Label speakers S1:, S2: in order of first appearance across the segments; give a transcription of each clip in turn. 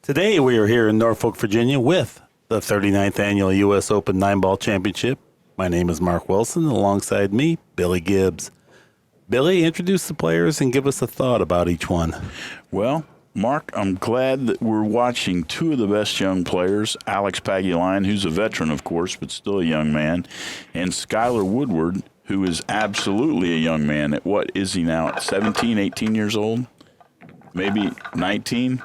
S1: Today we are here in Norfolk, Virginia with the 39th Annual U.S. Open 9-Ball Championship. My name is Mark Wilson. Alongside me, Billy Gibbs. Billy, introduce the players and give us a thought about each one.
S2: Well, Mark, I'm glad that we're watching two of the best young players, Alex PAGULAYAN, who's a veteran, of course, but still a young man, and Skyler WOODWARD, who is absolutely a young man. At what is he now, 17, 18 years old? Maybe 19?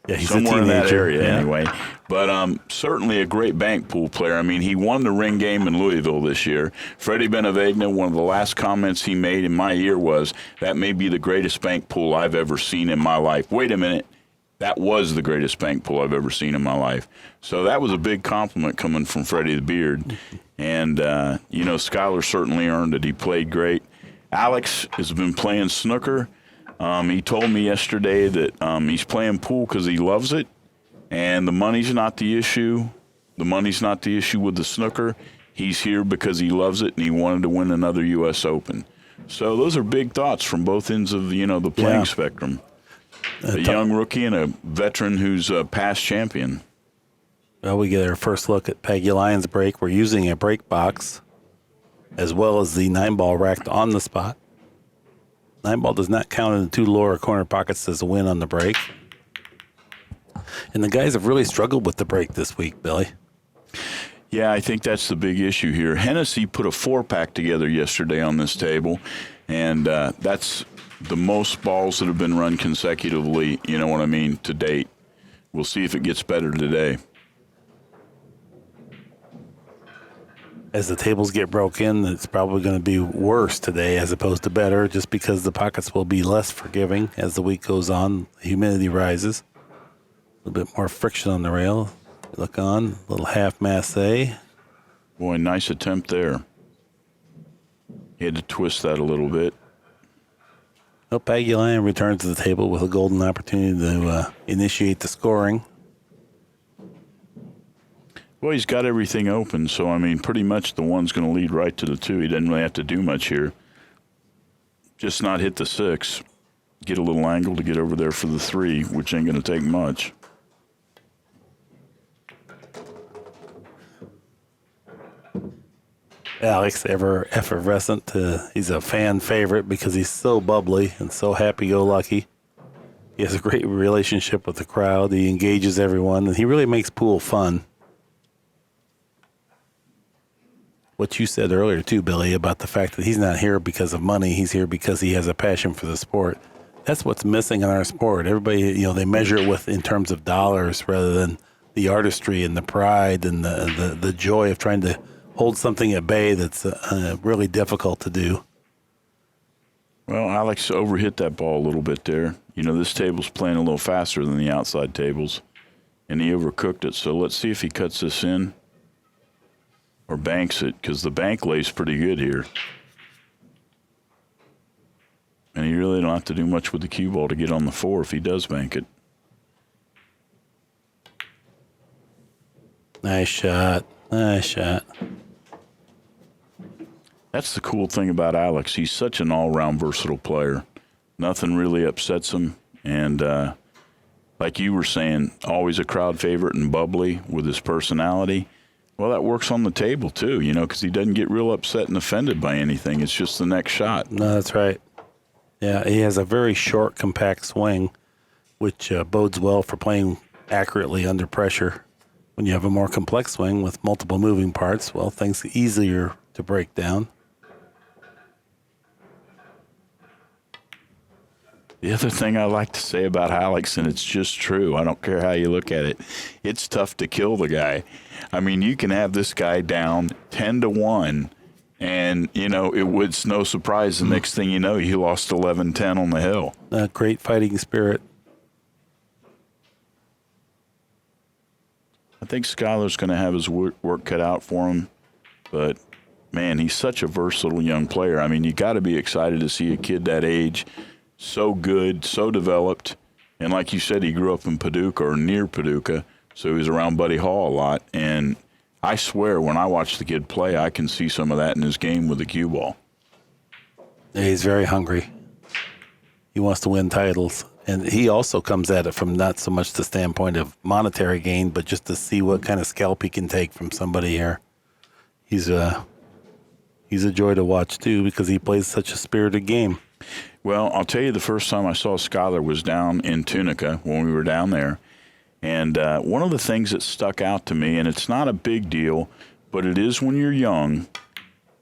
S1: Yeah, he's
S2: somewhere
S1: a teenager.
S2: in that area,
S1: yeah.
S2: anyway. But certainly a great bank pool player. I mean, he won the ring game in Louisville this year. Freddie Benavegna, one of the last comments he made in my ear was, that may be the greatest bank pool I've ever seen in my life. Wait a minute. That was the greatest bank pool I've ever seen in my life. So that was a big compliment coming from Freddie the Beard. And, Skyler certainly earned it. He played great. Alex has been playing snooker. He told me yesterday that he's playing pool because he loves it, and the money's not the issue. The money's not the issue with the snooker. He's here because he loves it, and he wanted to win another U.S. Open. So those are big thoughts from both ends of the playing spectrum. A young rookie and a veteran who's a past champion.
S1: Well, we get our first look at PAGULAYAN's break. We're using a break box as well as the 9-ball racked on the spot. 9-ball does not count in the two lower corner pockets as a win on the break. And the guys have really struggled with the break this week, Billy.
S2: Yeah, I think that's the big issue here. Hennessy put a 4-pack together yesterday on this table, and that's the most balls that have been run consecutively, to date. We'll see if it gets better today.
S1: As the tables get broken, it's probably going to be worse today as opposed to better, just because the pockets will be less forgiving as the week goes on. The humidity rises. A little bit more friction on the rail. Look on, a little half masse.
S2: Boy, nice attempt there. He had to twist that a little bit.
S1: Well, PAGULAYAN returns to the table with a golden opportunity to initiate the scoring.
S2: Well, he's got everything open, so, pretty much the one's going to lead right to the two. He doesn't really have to do much here. Just not hit the 6. Get a little angle to get over there for the 3, which ain't going to take much.
S1: Alex, ever effervescent. He's a fan favorite because he's so bubbly and so happy-go-lucky. He has a great relationship with the crowd. He engages everyone, and he really makes pool fun. What you said earlier, too, Billy, about the fact that he's not here because of money. He's here because he has a passion for the sport. That's what's missing in our sport. Everybody, they measure it in terms of dollars rather than the artistry and the pride and the joy of trying to hold something at bay that's really difficult to do.
S2: Well, Alex overhit that ball a little bit there. This table's playing a little faster than the outside tables, and he overcooked it. So let's see if he cuts this in or banks it, because the bank lays pretty good here. And he really don't have to do much with the cue ball to get on the 4 if he does bank it.
S1: Nice shot. Nice shot.
S2: That's the cool thing about Alex. He's such an all-round versatile player. Nothing really upsets him. And like you were saying, always a crowd favorite and bubbly with his personality. Well, that works on the table, too, because he doesn't get real upset and offended by anything. It's just the next shot.
S1: No, that's right. Yeah, he has a very short, compact swing, which bodes well for playing accurately under pressure. When you have a more complex swing with multiple moving parts, well, things are easier to break down.
S2: The other thing I like to say about Alex, and it's just true, I don't care how you look at it, it's tough to kill the guy. You can have this guy down 10-1, and, it's no surprise the next thing you know, he lost 11-10 on the hill.
S1: Great fighting spirit.
S2: I think Skyler's going to have his work cut out for him, but, man, he's such a versatile young player. You got to be excited to see a kid that age, so good, so developed, and like you said, he grew up in Paducah or near Paducah, so he was around Buddy Hall a lot, and I swear when I watch the kid play, I can see some of that in his game with the cue ball.
S1: Yeah, he's very hungry. He wants to win titles, And he also comes at it from not so much the standpoint of monetary gain, but just to see what kind of scalp he can take from somebody here. He's a joy to watch, too, because he plays such a spirited game.
S2: Well, I'll tell you, the first time I saw Skyler was down in Tunica when we were down there. And one of the things that stuck out to me, and it's not a big deal, but it is when you're young,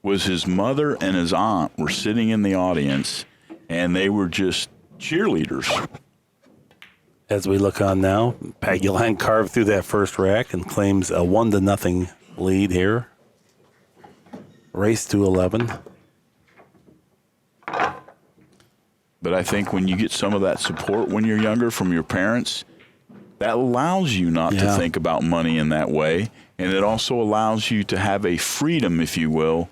S2: was his mother and his aunt were sitting in the audience, and they were just cheerleaders.
S1: As we look on now, Pagulayan carved through that first rack and claims a 1-0 lead here. Race to 11.
S2: But I think when you get some of that support when you're younger from your parents, that allows you not to think about money in that way. And it also allows you to have a freedom, if you will,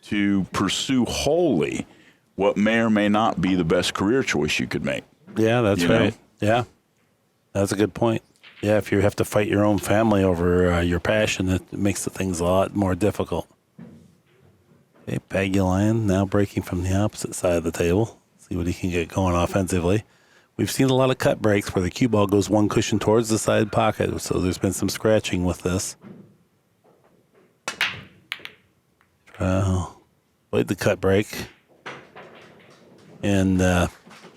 S2: to pursue wholly what may or may not be the best career choice you could make.
S1: Yeah, that's right. Yeah, that's a good point. Yeah, if you have to fight your own family over your passion, it makes the things a lot more difficult. Okay, Pagulayan now breaking from the opposite side of the table. See what he can get going offensively. We've seen a lot of cut breaks where the cue ball goes one cushion towards the side pocket, so there's been some scratching with this. Played the cut break. And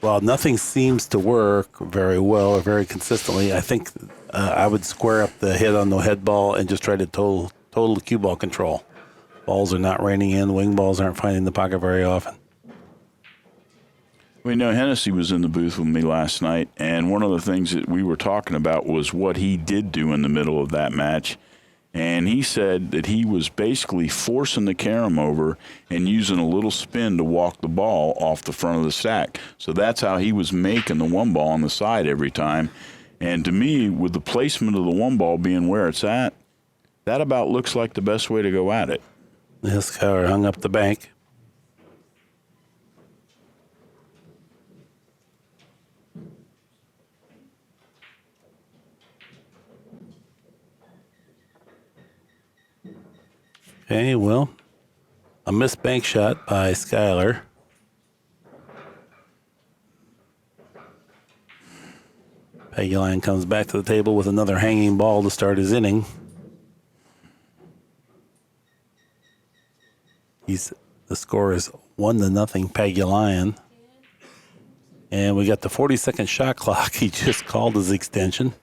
S1: while nothing seems to work very well or very consistently, I think I would square up the hit on the head ball and just try to total the cue ball control. Balls are not raining in. Wing balls aren't finding the pocket very often.
S2: We know Hennessy was in the booth with me last night, and one of the things that we were talking about was what he did do in the middle of that match. And he said that he was basically forcing the carom over and using a little spin to walk the ball off the front of the stack. So that's how he was making the one ball on the side every time. And to me, with the placement of the one ball being where it's at, that about looks like the best way to go at it.
S1: This Skyler hung up the bank. Okay, well, a missed bank shot by Skyler. Pagulayan comes back to the table with another hanging ball to start his inning. The score is 1-0 Pagulayan. And we got the 40-second shot clock. He just called his extension.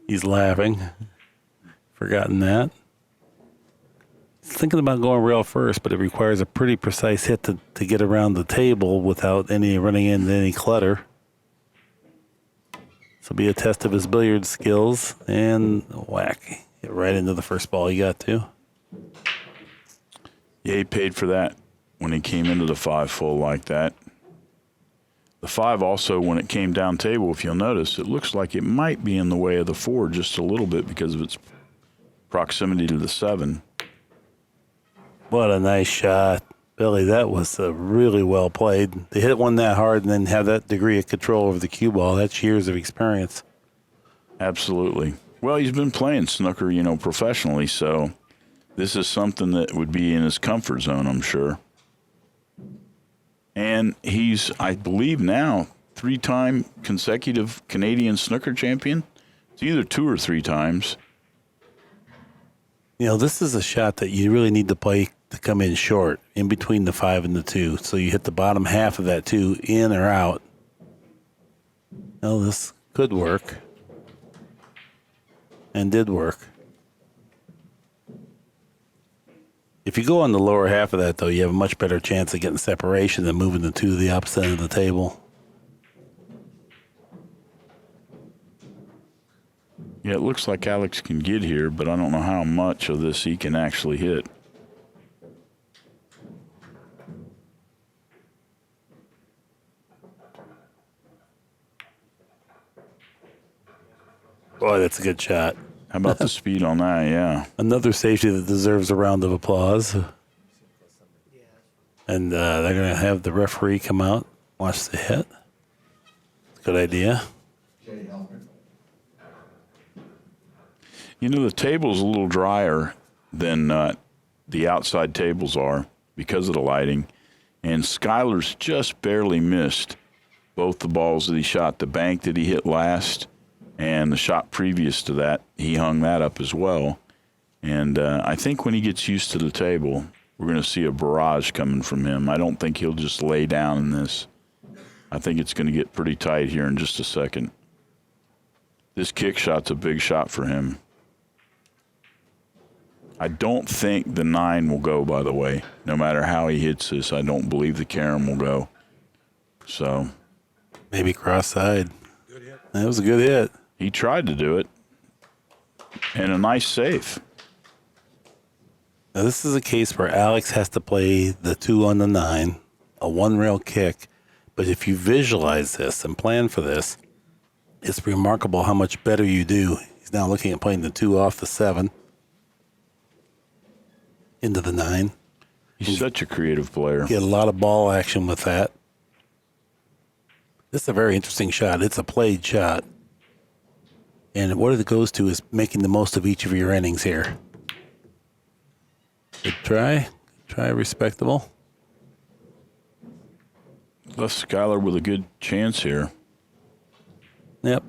S1: He's laughing. Forgotten that. Thinking about going rail first, but it requires a pretty precise hit to get around the table without any running into any clutter. This will be a test of his billiard skills, and whack. Hit right into the first ball he got to.
S2: Yeah, he paid for that when he came into the 5 full like that. The 5 also, when it came down table, if you'll notice, it looks like it might be in the way of the 4 just a little bit because of its proximity to the 7.
S1: What a nice shot. Billy, that was really well played. To hit one that hard and then have that degree of control over the cue ball, that's years of experience.
S2: Absolutely. Well, he's been playing snooker, professionally, so this is something that would be in his comfort zone, I'm sure. And he's, I believe now, 3-time consecutive Canadian snooker champion. It's either 2 or 3 times.
S1: This is a shot that you really need to play to come in short, in between the 5 and the 2. So you hit the bottom half of that 2 in or out. Well, this could work. And did work. If you go on the lower half of that, though, you have a much better chance of getting separation than moving the 2 to the opposite end of the table.
S2: Yeah, it looks like Alex can get here, but I don't know how much of this he can actually hit.
S1: Boy, that's a good shot.
S2: How about the speed on that? Yeah.
S1: Another safety that deserves a round of applause. And they're going to have the referee come out, watch the hit. Good idea.
S2: The table's a little drier than the outside tables are because of the lighting. And Skyler's just barely missed both the balls that he shot, the bank that he hit last, and the shot previous to that, he hung that up as well. And I think when he gets used to the table, we're going to see a barrage coming from him. I don't think he'll just lay down in this. I think it's going to get pretty tight here in just a second. This kick shot's a big shot for him. I don't think the 9 will go, by the way. No matter how he hits this, I don't believe the carom will go. So
S1: maybe cross-side. Good hit. That was a good hit.
S2: He tried to do it. And a nice save.
S1: Now, this is a case where Alex has to play the 2 on the 9, a one-rail kick. But if you visualize this and plan for this, it's remarkable how much better you do. He's now looking at playing the 2 off the 7 into the 9.
S2: He's such a creative player.
S1: Get a lot of ball action with that. This is a very interesting shot. It's a played shot. And what it goes to is making the most of each of your innings here. Good try. Good try, respectable.
S2: Left Skyler with a good chance here.
S1: Yep.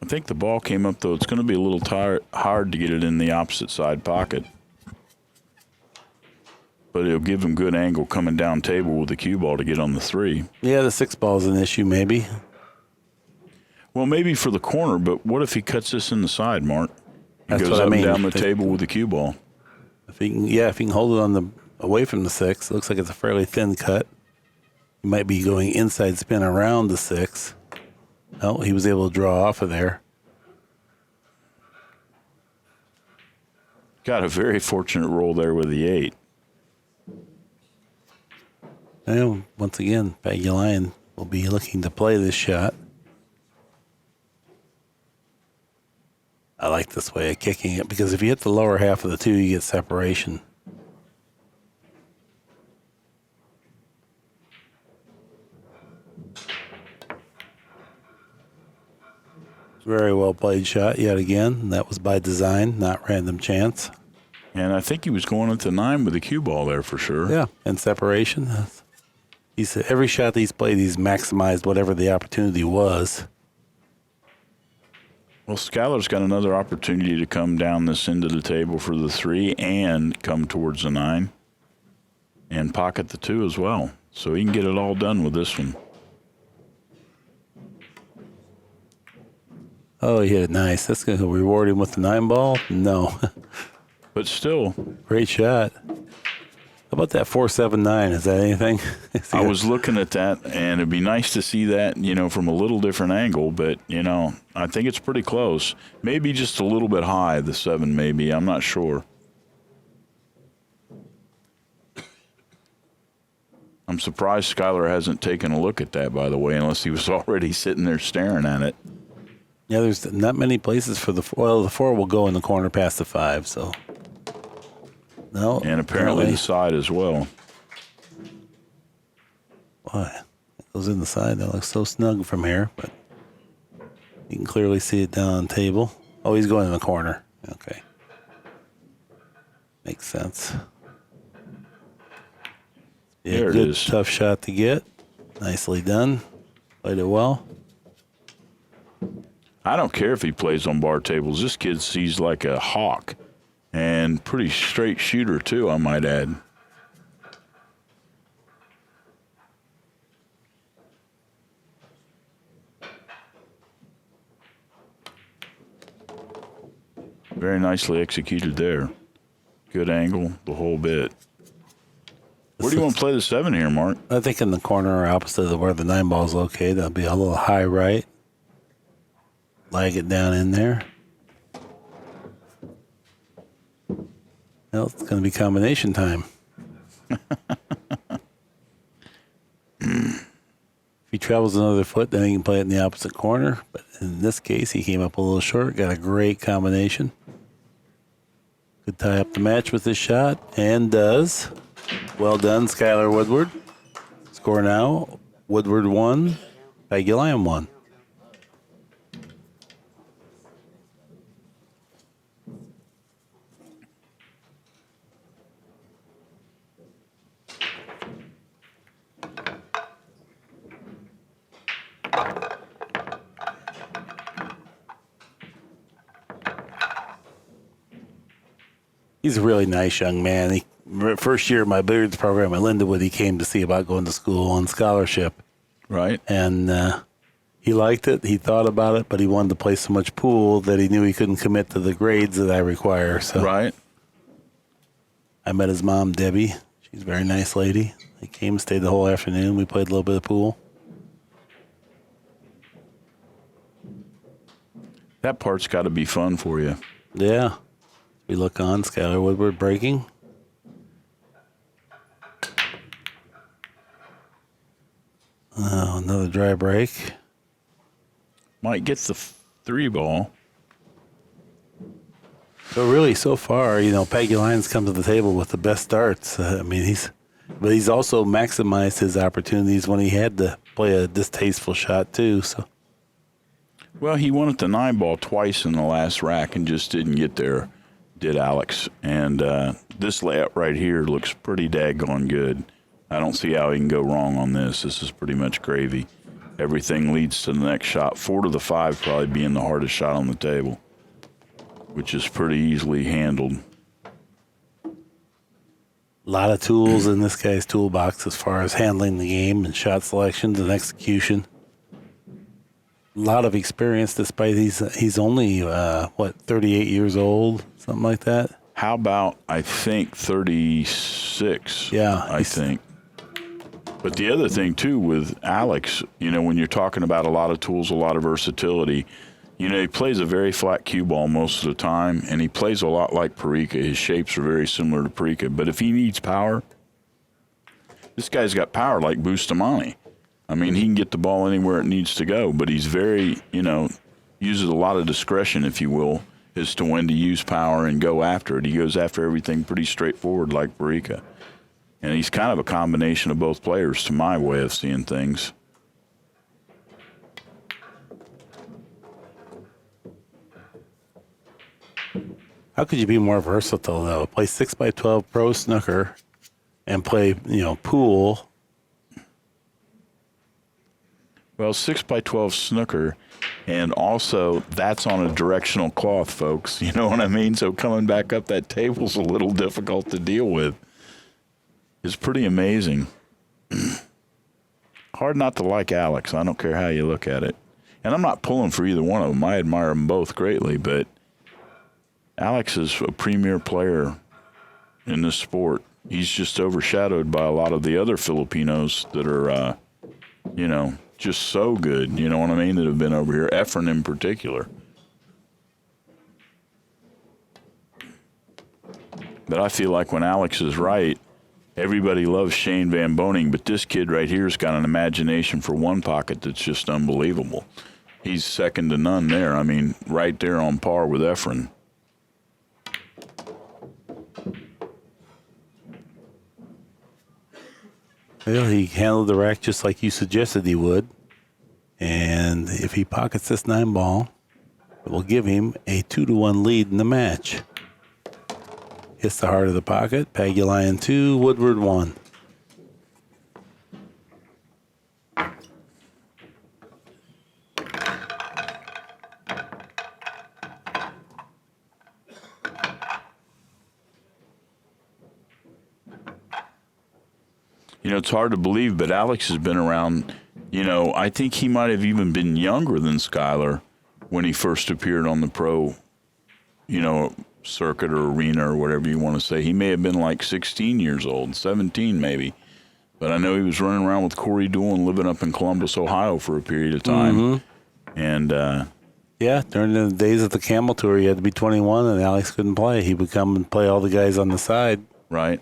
S2: I think the ball came up, though. It's going to be a little hard to get it in the opposite side pocket. But it'll give him good angle coming down table with the cue ball to get on the 3.
S1: Yeah, the 6 ball's an issue, maybe.
S2: Well, maybe for the corner, but what if he cuts this in the side, Mark? He
S1: That's
S2: goes
S1: what
S2: up
S1: I mean.
S2: and down the table with the cue ball.
S1: If he can hold it on the away from the 6, it looks like it's a fairly thin cut. He might be going inside spin around the 6. Oh, he was able to draw off of there.
S2: Got a very fortunate roll there with the 8.
S1: And once again, Pagulayan will be looking to play this shot. I like this way of kicking it because if you hit the lower half of the 2, you get separation. Very well played shot yet again. That was by design, not random chance.
S2: And I think he was going at the 9 with the cue ball there for sure.
S1: Yeah, and separation. Every shot that he's played, he's maximized whatever the opportunity was.
S2: Well, Skyler's got another opportunity to come down this end of the table for the 3 and come towards the 9 and pocket the 2 as well. So he can get it all done with this one.
S1: Oh, he hit it nice. That's going to reward him with the 9 ball? No.
S2: But still.
S1: Great shot. How about that 4.79? Is that anything?
S2: I was looking at that, and it'd be nice to see that, from a little different angle. But, I think it's pretty close. Maybe just a little bit high, the 7 maybe. I'm not sure. I'm surprised Skyler hasn't taken a look at that, by the way, unless he was already sitting there staring at it.
S1: Yeah, there's not many places for the 4 will go in the corner past the 5, so. No.
S2: And apparently the side as well.
S1: Boy, it goes in the side. That looks so snug from here, but you can clearly see it down on the table. Oh, he's going in the corner. Okay. Makes sense. Yeah,
S2: there it
S1: good,
S2: is.
S1: Tough shot to get. Nicely done. Played it well.
S2: I don't care if he plays on bar tables. This kid sees like a hawk. And pretty straight shooter, too, I might add. Very nicely executed there. Good angle, the whole bit. Where do you want to play the 7 here, Mark?
S1: I think in the corner opposite of where the 9 ball is located. That'll be a little high right. Lag it down in there. Well, it's going to be combination time. If he travels another foot, then he can play it in the opposite corner. But in this case, he came up a little short. Got a great combination. Could tie up the match with this shot, and does. Well done, Skyler Woodward. Score now, Woodward 1, Pagulayan 1. He's a really nice young man. First year of my billiards program at Lindenwood, he came to see about going to school on scholarship.
S2: Right.
S1: And he liked it. He thought about it, but he wanted to play so much pool that he knew he couldn't commit to the grades that I require. So
S2: Right.
S1: I met his mom, Debbie. She's a very nice lady. They came, stayed the whole afternoon. We played a little bit of pool.
S2: That part's got to be fun for you.
S1: Yeah. We look on, Skyler Woodward breaking. Oh, another dry break.
S2: Might get the 3 ball.
S1: So really, so far, Pagulayan's come to the table with the best starts. But he's also maximized his opportunities when he had to play a distasteful shot too. So.
S2: Well, he won at the 9 ball twice in the last rack and just didn't get there, did Alex. And this layout right here looks pretty daggone good. I don't see how he can go wrong on this. This is pretty much gravy. Everything leads to the next shot. 4 to the 5 probably being the hardest shot on the table, which is pretty easily handled.
S1: A lot of tools in this guy's toolbox as far as handling the game and shot selections and execution. A lot of experience despite he's only, 38 years old, something like that?
S2: How about, I think, 36?
S1: Yeah.
S2: I think. But the other thing, too, with Alex, when you're talking about a lot of tools, a lot of versatility, he plays a very flat cue ball most of the time, and he plays a lot like Parika. His shapes are very similar to Parika. But if he needs power, this guy's got power like Bustamante. He can get the ball anywhere it needs to go, but he's very, uses a lot of discretion, if you will, as to when to use power and go after it. He goes after everything pretty straightforward like Parika. And he's kind of a combination of both players to my way of seeing things.
S1: How could you be more versatile, though? Play 6x12 pro snooker and play, pool.
S2: Well, 6x12 snooker, and also that's on a directional cloth, folks. You know what I mean? So coming back up that table's a little difficult to deal with. It's pretty amazing. Hard not to like Alex. I don't care how you look at it. And I'm not pulling for either one of them. I admire them both greatly, but Alex is a premier player in this sport. He's just overshadowed by a lot of the other Filipinos that are, just so good, you know what I mean, that have been over here, Efren in particular. But I feel like when Alex is right, everybody loves Shane Van Boning, but this kid right here's got an imagination for one pocket that's just unbelievable. He's second to none there. Right there on par with Efren.
S1: Well, he handled the rack just like you suggested he would. And if he pockets this 9 ball, it will give him a 2-1 lead in the match. Hits the heart of the pocket. Pagulayan 2, Woodward 1.
S2: It's hard to believe, but Alex has been around, I think he might have even been younger than Skyler when he first appeared on the pro, circuit or arena or whatever you want to say. He may have been like 16 years old, 17 maybe. But I know he was running around with Corey Doolin living up in Columbus, Ohio for a period of time. Mm-hmm. And,
S1: yeah, during the days of the Camel Tour, he had to be 21 and Alex couldn't play. He would come and play all the guys on the side.
S2: Right.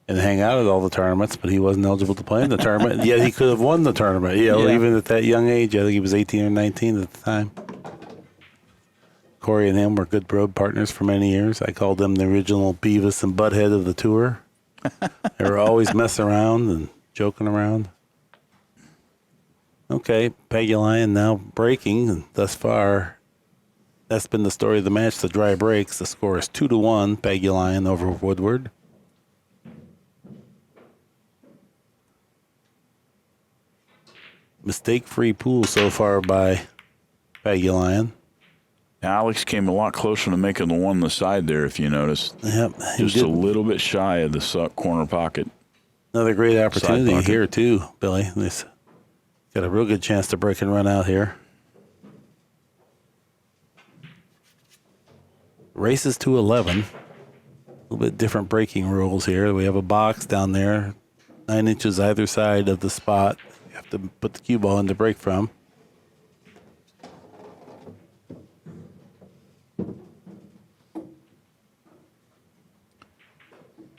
S1: And hang out at all the tournaments, but he wasn't eligible to play in the tournament. Yet he could have won the tournament, even at that young age. I think he was 18 or 19 at the time. Corey and him were good road partners for many years. I called them the original Beavis and Butthead of the tour. They were always messing around and joking around. Okay, Pagulayan now breaking, and thus far, that's been the story of the match, the dry breaks. The score is 2-1, Pagulayan over Woodward. Mistake-free pool so far by Pagulayan.
S2: Alex came a lot closer to making the one on the side there, if you noticed.
S1: Yep.
S2: Just a little bit shy of the corner pocket.
S1: Another great opportunity here, too, Billy. This got a real good chance to break and run out here. Races to 11. A little bit different breaking rules here. We have a box down there, 9 inches either side of the spot. You have to put the cue ball in to break from.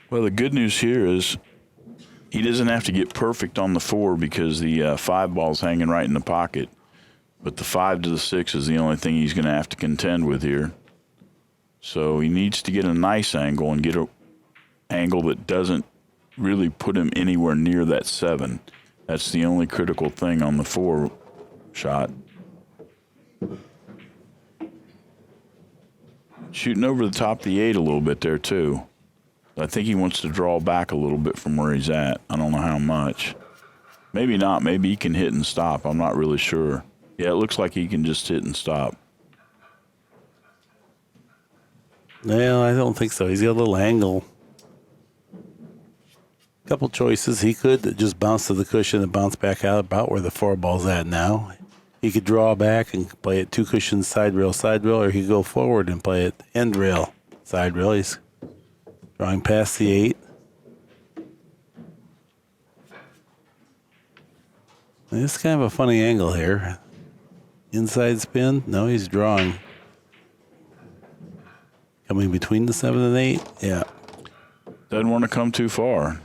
S2: Well, the good news here is he doesn't have to get perfect on the 4 because the 5 ball's hanging right in the pocket. But the 5 to the 6 is the only thing he's going to have to contend with here. So he needs to get a nice angle and get an angle that doesn't really put him anywhere near that 7. That's the only critical thing on the 4 shot. Shooting over the top of the 8 a little bit there, too. I think he wants to draw back a little bit from where he's at. I don't know how much. Maybe not. Maybe he can hit and stop. I'm not really sure. Yeah, it looks like he can just hit and stop.
S1: No, I don't think so. He's got a little angle. Couple choices. He could just bounce to the cushion and bounce back out about where the 4 ball's at now. He could draw back and play it 2 cushions, side rail, or he could go forward and play it end rail, side rail. He's drawing past the 8. It's kind of a funny angle here. Inside spin? No, he's drawing. Coming between the 7 and 8? Yeah.
S2: Doesn't want to come too far.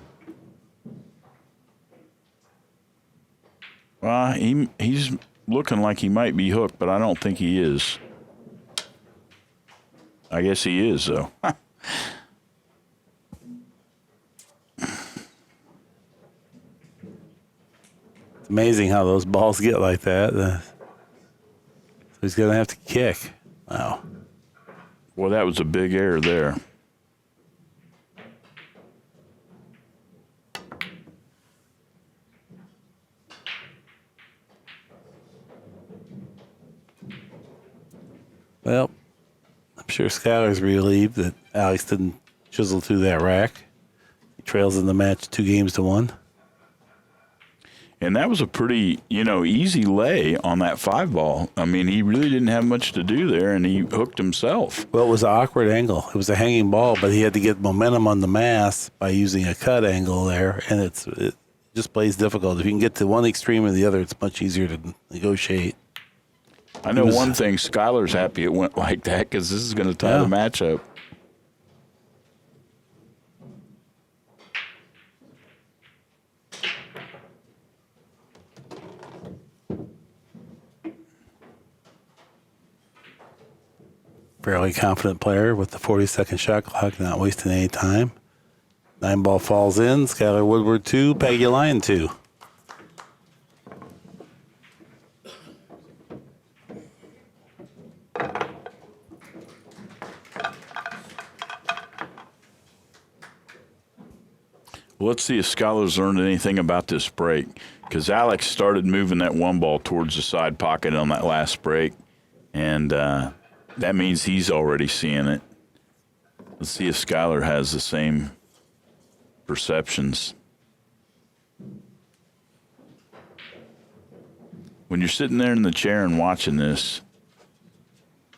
S2: Well, he's looking like he might be hooked, but I don't think he is. I guess he is, though.
S1: It's amazing how those balls get like that. So he's going to have to kick. Wow.
S2: Well, that was a big error there.
S1: Well, I'm sure Skyler's relieved that Alex didn't chisel through that rack. He trails in the match 2-1.
S2: And that was a pretty, easy lay on that 5 ball. I mean, he really didn't have much to do there, and he hooked himself.
S1: Well, it was an awkward angle. It was a hanging ball, but he had to get momentum on the mass by using a cut angle there, and it just plays difficult. If you can get to one extreme or the other, it's much easier to negotiate.
S2: I know one thing, Skyler's happy it went like that because this is going to tie the match up.
S1: Fairly confident player with the 40-second shot clock, not wasting any time. 9 ball falls in. Skyler Woodward 2, PAGULAYAN 2.
S2: Well, let's see if Skyler's learned anything about this break, because Alex started moving that 1 ball towards the side pocket on that last break, and that means he's already seeing it. Let's see if Skyler has the same perceptions. When you're sitting there in the chair and watching this,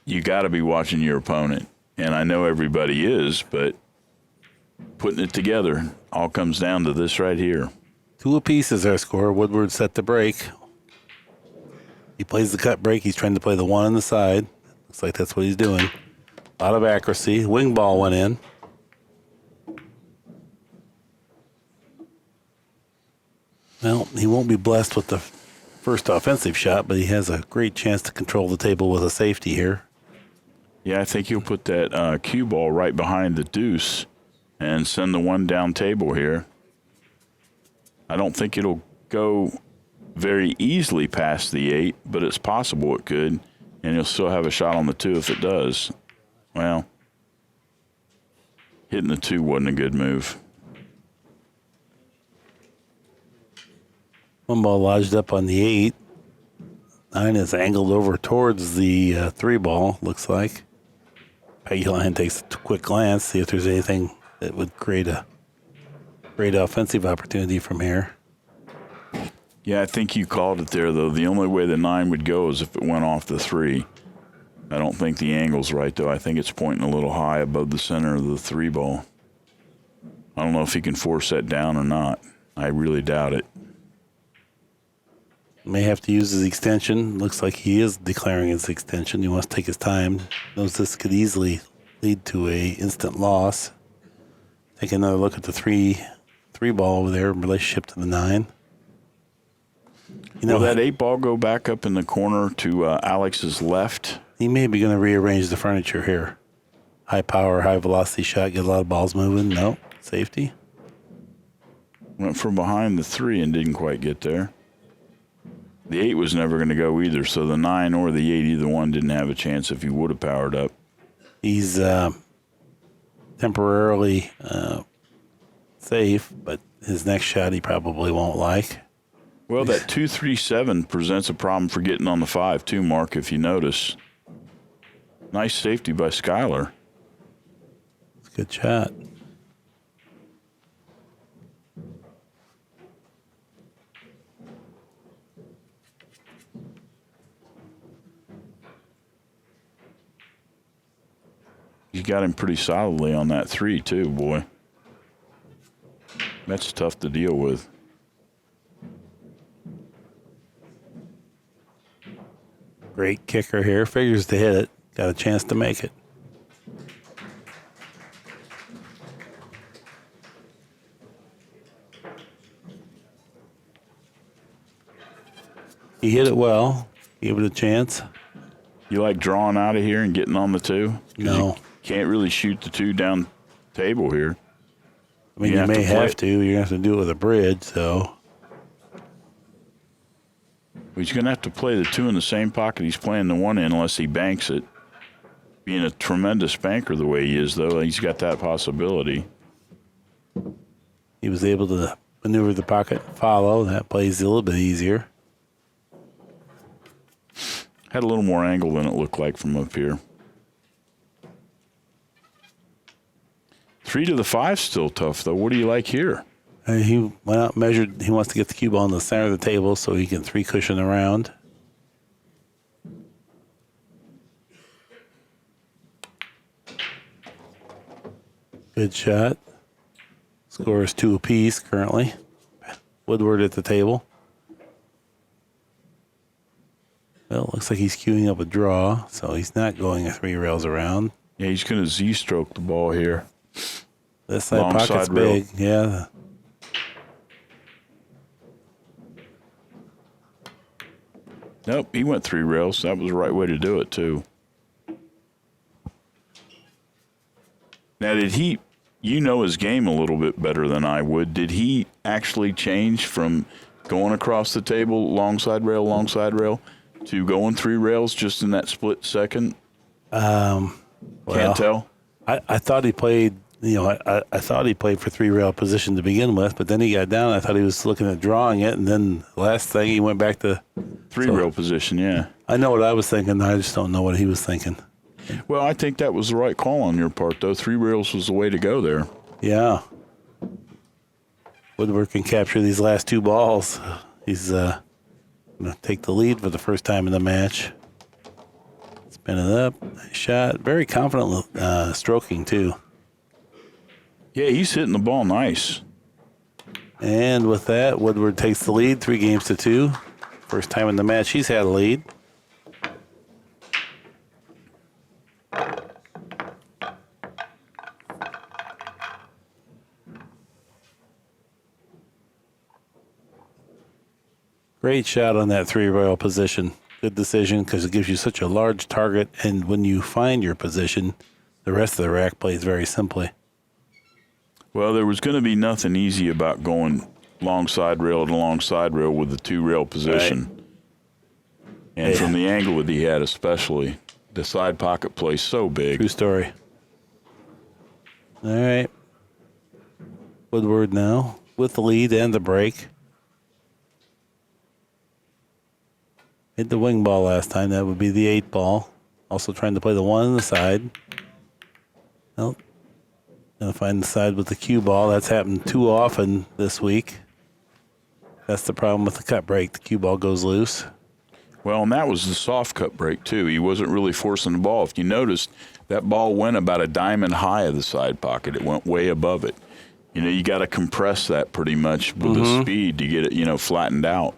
S2: you got to be watching your opponent. And I know everybody is, but putting it together all comes down to this right here.
S1: 2 apiece is our score. Woodward set the break. He plays the cut break. He's trying to play the 1 on the side. Looks like that's what he's doing. A lot of accuracy. Wing ball went in. Well, he won't be blessed with the first offensive shot, but he has a great chance to control the table with a safety here.
S2: Yeah, I think he'll put that cue ball right behind the deuce and send the 1 down table here. I don't think it'll go very easily past the 8, but it's possible it could. And he'll still have a shot on the 2 if it does. Well, hitting the 2 wasn't a good move.
S1: 1 ball lodged up on the 8. 9 is angled over towards the 3 ball, looks like. PAGULAYAN takes a quick glance, see if there's anything that would create a great offensive opportunity from here.
S2: Yeah, I think you called it there, though. The only way the 9 would go is if it went off the 3. I don't think the angle's right, though. I think it's pointing a little high above the center of the 3 ball. I don't know if he can force that down or not. I really doubt it.
S1: May have to use his extension. Looks like he is declaring his extension. He wants to take his time. Knows this could easily lead to a instant loss. Take another look at the 3 ball over there in relationship to the 9.
S2: Will that 8 ball go back up in the corner to Alex's left?
S1: He may be going to rearrange the furniture here. High power, high velocity shot, get a lot of balls moving. No, safety.
S2: Went from behind the 3 and didn't quite get there. The 8 was never going to go either, so the 9 or the 8, either one didn't have a chance if he would have powered up.
S1: He's temporarily safe, but his next shot he probably won't like.
S2: Well, that 2-3-7 presents a problem for getting on the 5 too, Mark, if you notice. Nice safety by Skyler.
S1: It's a good shot.
S2: You got him pretty solidly on that 3 too, boy. That's tough to deal with.
S1: Great kicker here. Figures to hit it. Got a chance to make it. He hit it well. Gave it a chance.
S2: You like drawing out of here and getting on the 2?
S1: No.
S2: You can't really shoot the 2 down table here.
S1: I mean, you may have to. You're going to have to do it with a bridge, so.
S2: He's going to have to play the 2 in the same pocket he's playing the 1 in unless he banks it. Being a tremendous banker the way he is, though, he's got that possibility.
S1: He was able to maneuver the pocket, follow. That plays a little bit easier.
S2: Had a little more angle than it looked like from up here. 3 to the 5 still tough, though. What do you like here?
S1: He went out and measured. He wants to get the cue ball in the center of the table so he can 3 cushion around. Good shot. Score is 2 apiece currently. Woodward at the table. Well, it looks like he's queuing up a draw, so he's not going a 3 rails around.
S2: Yeah, he's going to Z-stroke the ball here.
S1: This side pocket's big, yeah.
S2: Nope, he went 3 rails. That was the right way to do it, too. Now, did he, you know his game a little bit better than I would. Did he actually change from going across the table, long side rail, to going 3 rails just in that split second?
S1: Well,
S2: Can't tell.
S1: I thought he played, I thought he played for 3 rail position to begin with, but then he got down. I thought he was looking at drawing it, and then the last thing he went back to
S2: 3 rail position, yeah.
S1: I know what I was thinking. I just don't know what he was thinking.
S2: Well, I think that was the right call on your part, though. 3 rails was the way to go there.
S1: Yeah. Woodward can capture these last 2 balls. He's going to take the lead for the first time in the match. Spin it up. Nice shot. Very confident stroking, too.
S2: Yeah, he's hitting the ball nice.
S1: And with that, Woodward takes the lead, 3-2. First time in the match he's had a lead. Great shot on that 3 rail position. Good decision because it gives you such a large target, and when you find your position, the rest of the rack plays very simply.
S2: Well, there was going to be nothing easy about going long side rail to long side rail with the 2 rail position. Right. And from the angle that he had especially, the side pocket plays so big.
S1: True story. All right. Woodward now with the lead and the break. Hit the wing ball last time. That would be the 8 ball. Also trying to play the 1 on the side. Nope. Gonna find the side with the cue ball. That's happened too often this week. That's the problem with the cut break. The cue ball goes loose.
S2: Well, and that was the soft cut break, too. He wasn't really forcing the ball. If you noticed, that ball went about a diamond high of the side pocket. It went way above it. You know, you got to compress that pretty much with the speed to get it, you know, flattened out.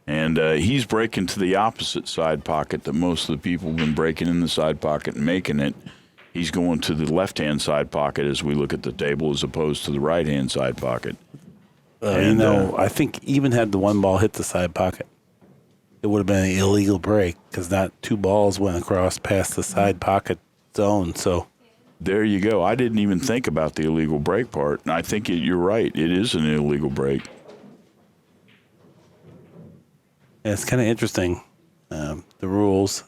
S2: And he's breaking to the opposite side pocket that most of the people have been breaking in the side pocket and making it. He's going to the left-hand side pocket as we look at the table as opposed to the right-hand side pocket.
S1: You know, I think even had the 1 ball hit the side pocket, it would have been an illegal break because not 2 balls went across past the side pocket zone. So
S2: there you go. I didn't even think about the illegal break part, and I think you're right. It is an illegal break.
S1: yeah, it's kind of interesting, the rules.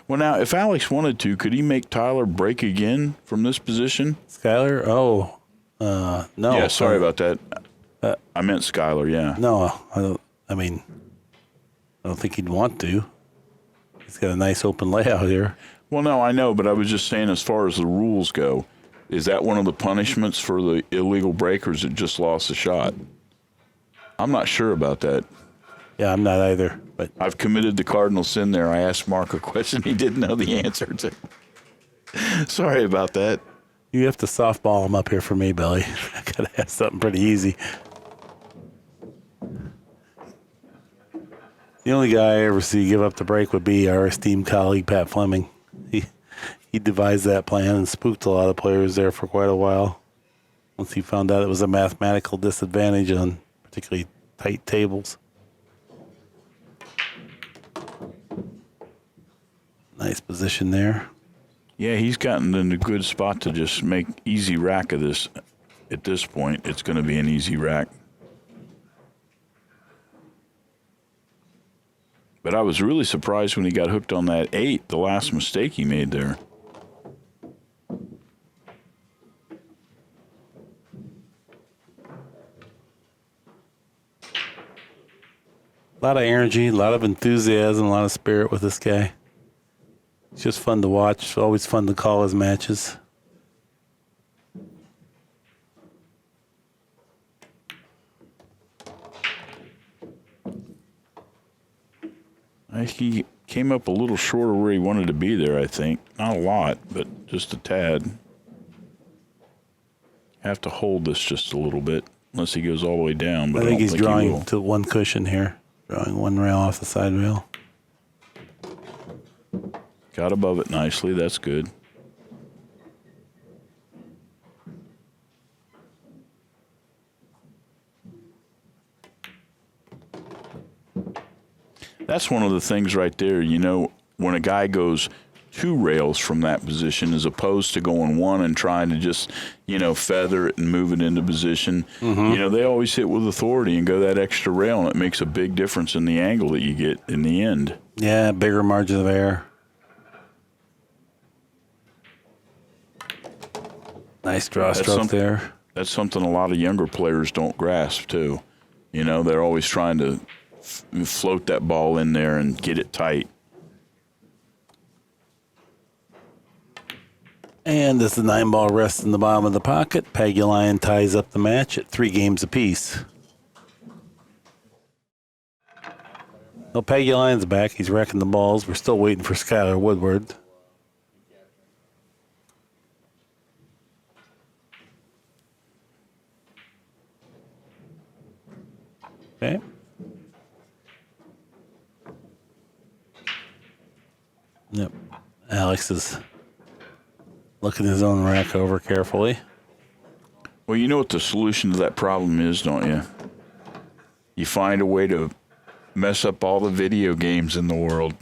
S2: Well, now, if Alex wanted to, could he make Tyler break again from this position?
S1: Skyler? No.
S2: Yeah, sorry about that. I meant Skyler, yeah.
S1: No, I don't. I mean, I don't think he'd want to. He's got a nice open layout here.
S2: Well, no, I know, but I was just saying as far as the rules go, is that one of the punishments for the illegal breakers that just lost a shot? I'm not sure about that.
S1: Yeah, I'm not either. But
S2: I've committed the cardinal sin there. I asked Mark a question he didn't know the answer to. Sorry about that.
S1: you have to softball him up here for me, Billy. I gotta have something pretty easy. The only guy I ever see give up the break would be our esteemed colleague, Pat Fleming. He devised that plan and spooked a lot of players there for quite a while. Once he found out it was a mathematical disadvantage on particularly tight tables. Nice position there.
S2: Yeah, he's gotten in a good spot to just make easy rack of this. At this point, it's going to be an easy rack. But I was really surprised when he got hooked on that 8, the last mistake he made there.
S1: A lot of energy, a lot of enthusiasm, a lot of spirit with this guy. It's just fun to watch. It's always fun to call his matches.
S2: He came up a little short of where he wanted to be there, I think. Not a lot, but just a tad. Have to hold this just a little bit, unless he goes all the way down. But
S1: I think he's
S2: he
S1: drawing
S2: will.
S1: to one cushion here. Drawing one rail off the side rail.
S2: Got above it nicely. That's good. That's one of the things right there, you know, when a guy goes 2 rails from that position as opposed to going 1 and trying to just, you know, feather it and move it into position. You know, they always hit with authority and go that extra rail, and it makes a big difference in the angle that you get in the end.
S1: Yeah, bigger margin of error. Nice draw stroke there.
S2: That's something a lot of younger players don't grasp, too. You know, they're always trying to float that ball in there and get it tight.
S1: And as the 9-ball rests in the bottom of the pocket, Pagulayan ties up the match at 3 games apiece. Well, Pagulayan's back. He's wrecking the balls. We're still waiting for Skyler Woodward. Okay. Yep. Alex is looking his own rack over carefully.
S2: Well, you know what the solution to that problem is, don't you? You find a way to mess up all the video games in the world.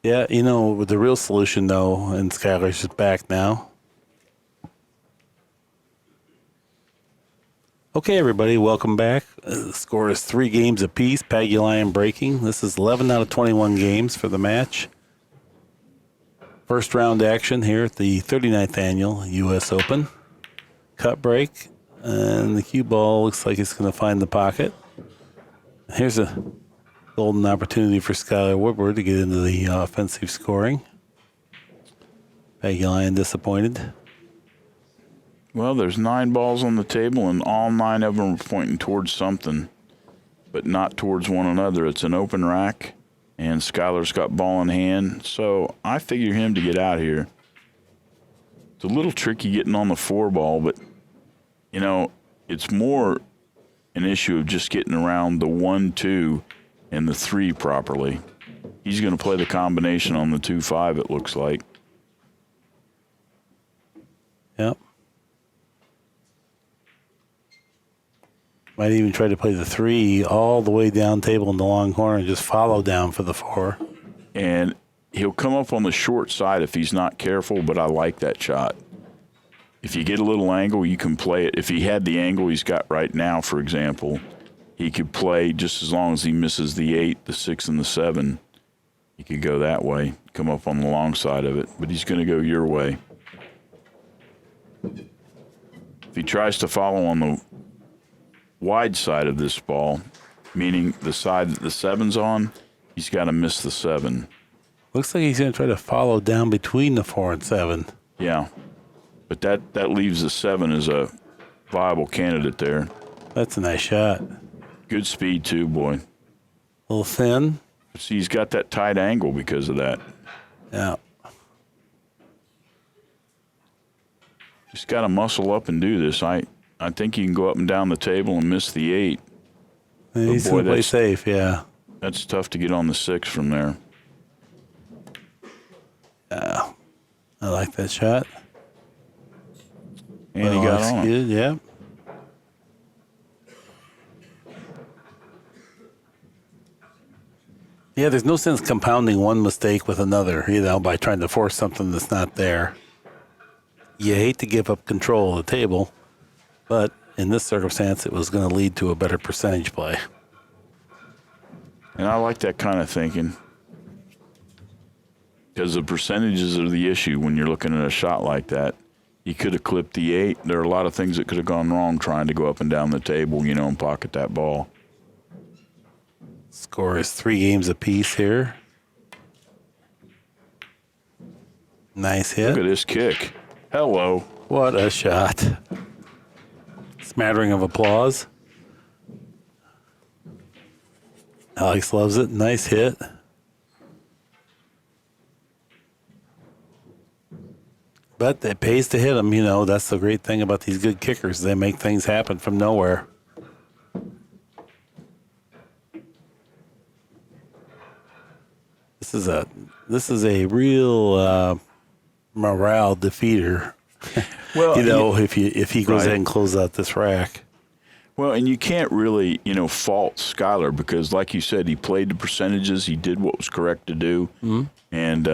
S1: Yeah, you know, the real solution, though, and Skyler's just back now. Okay, everybody, welcome back. The score is 3 games apiece. Pagulayan breaking. This is 11 out of 21 games for the match. First round action here at the 39th Annual U.S. Open. Cut break, and the cue ball looks like it's going to find the pocket. Here's a Golden opportunity for Skyler Woodward to get into the offensive scoring. Pagulayan disappointed.
S2: Well, there's 9 balls on the table, and all 9 of them are pointing towards something, but not towards one another. It's an open rack, and Skyler's got ball in hand, so I figure him to get out here. It's a little tricky getting on the 4 ball, but, you know, it's more an issue of just getting around the 1, 2, and the 3 properly. He's going to play the combination on the 2-5, it looks like.
S1: Yep. Might even try to play the 3 all the way down table in the long corner and just follow down for the 4.
S2: And he'll come up on the short side if he's not careful, but I like that shot. If you get a little angle, you can play it. If he had the angle he's got right now, for example, he could play just as long as he misses the 8, the 6, and the 7. He could go that way, come up on the long side of it, but he's going to go your way. If he tries to follow on the wide side of this ball, meaning the side that the 7's on, he's got to miss the 7.
S1: Looks like he's going to try to follow down between the 4 and 7.
S2: Yeah, but that leaves the 7 as a viable candidate there.
S1: That's a nice shot.
S2: Good speed too, boy.
S1: A little thin.
S2: See, he's got that tight angle because of that.
S1: Yeah.
S2: Just got to muscle up and do this. I think you can go up and down the table and miss the 8.
S1: He's going to play safe, yeah.
S2: That's tough to get on the 6 from there.
S1: Yeah. I like that shot.
S2: And he got on it.
S1: Yeah. Yeah, there's no sense compounding one mistake with another, by trying to force something that's not there. You hate to give up control of the table, but in this circumstance, it was going to lead to a better percentage play.
S2: And I like that kind of thinking because the percentages are the issue when you're looking at a shot like that. You could have clipped the 8. There are a lot of things that could have gone wrong trying to go up and down the table, and pocket that ball.
S1: Score is 3 games apiece here. Nice hit.
S2: Look at this kick. Hello.
S1: What a shot. Smattering of applause. Alex loves it. Nice hit. But it pays to hit them. That's the great thing about these good kickers. They make things happen from nowhere. This is a real morale defeater. Well, if he goes ahead and closes out this rack.
S2: Well, and you can't really, fault Skyler because, like you said, he played the percentages. He did what was correct to do. Mm-hmm. And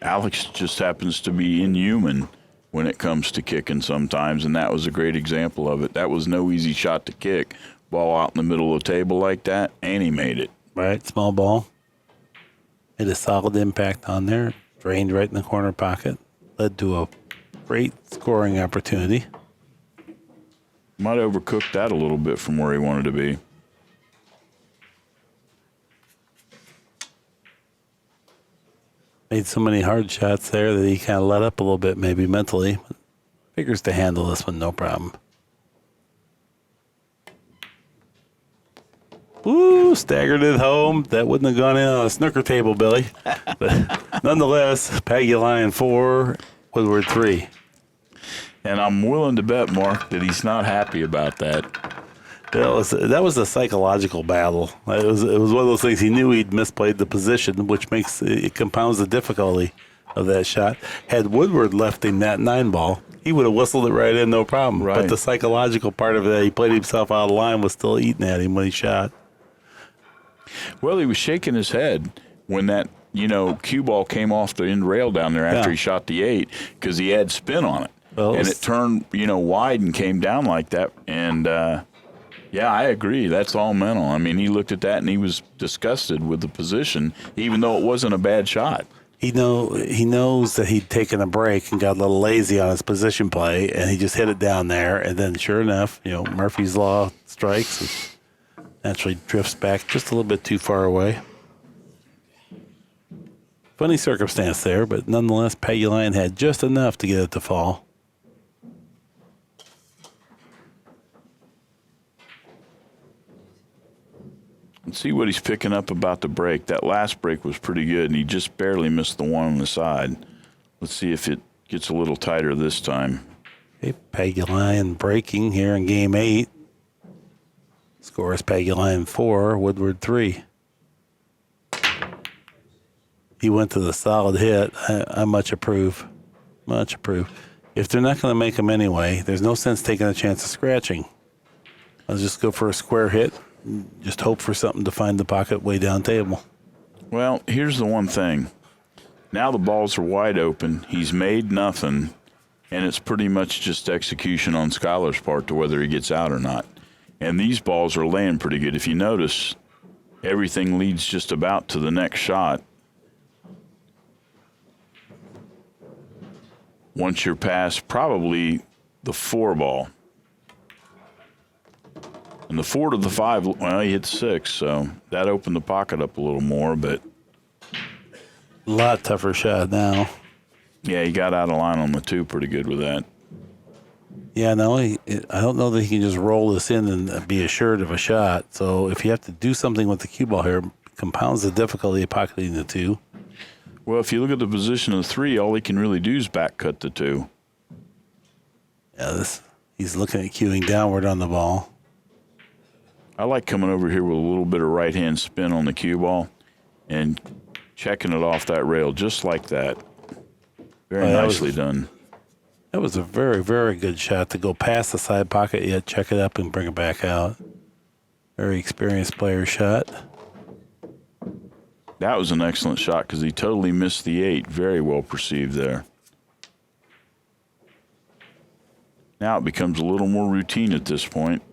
S2: Alex just happens to be inhuman when it comes to kicking sometimes, and that was a great example of it. That was no easy shot to kick. Ball out in the middle of the table like that, and he made it.
S1: Right, small ball. Hit a solid impact on there. Drained right in the corner pocket. Led to a great scoring opportunity.
S2: Might have overcooked that a little bit from where he wanted to be.
S1: Made so many hard shots there that he kind of let up a little bit, maybe mentally. But figures to handle this one, no problem. Woo, staggered it home. That wouldn't have gone in on a snooker table, Billy. But nonetheless, Pagulayan 4, Woodward 3.
S2: And I'm willing to bet, Mark, that he's not happy about that.
S1: That was a psychological battle. It was one of those things. He knew he'd misplayed the position, which compounds the difficulty of that shot. Had Woodward left him that 9 ball, he would have whistled it right in, no problem.
S2: Right.
S1: But the psychological part of that, he played himself out of line, was still eating at him when he shot.
S2: Well, he was shaking his head when that, cue ball came off the end rail down there after he shot the 8 because he had spin on it. Well, and it turned, wide and came down like that. And, yeah, I agree. That's all mental. I mean, he looked at that and he was disgusted with the position, even though it wasn't a bad shot.
S1: He knows that he'd taken a break and got a little lazy on his position play, and he just hit it down there. And then, sure enough, Murphy's Law strikes. Naturally drifts back just a little bit too far away. Funny circumstance there, but nonetheless, Pagulayan had just enough to get it to fall.
S2: Let's see what he's picking up about the break. That last break was pretty good, and he just barely missed the one on the side. Let's see if it gets a little tighter this time.
S1: Okay, Pagulayan breaking here in game 8. Score is Pagulayan 4, Woodward 3. He went to the solid hit. I much approve. Much approve. If they're not going to make them anyway, there's no sense taking a chance of scratching. I'll just go for a square hit. Just hope for something to find the pocket way down table.
S2: Well, here's the one thing. Now the balls are wide open. He's made nothing, and it's pretty much just execution on Skyler's part to whether he gets out or not. And these balls are laying pretty good. If you notice, everything leads just about to the next shot. Once you're past probably the 4 ball. And the 4 to the 5, well, he hit 6, so that opened the pocket up a little more, but
S1: A lot tougher shot now.
S2: yeah, he got out of line on the 2 pretty good with that.
S1: Yeah, no, I don't know that he can just roll this in and be assured of a shot. So if you have to do something with the cue ball here, compounds the difficulty of pocketing the 2.
S2: Well, if you look at the position of the 3, all he can really do is back cut the 2.
S1: Yeah, he's looking at cueing downward on the ball.
S2: I like coming over here with a little bit of right-hand spin on the cue ball and checking it off that rail just like that. Very nicely done.
S1: That was a very, very good shot to go past the side pocket, yet check it up and bring it back out. Very experienced player shot.
S2: That was an excellent shot because he totally missed the 8. Very well perceived there. Now it becomes a little more routine at this point.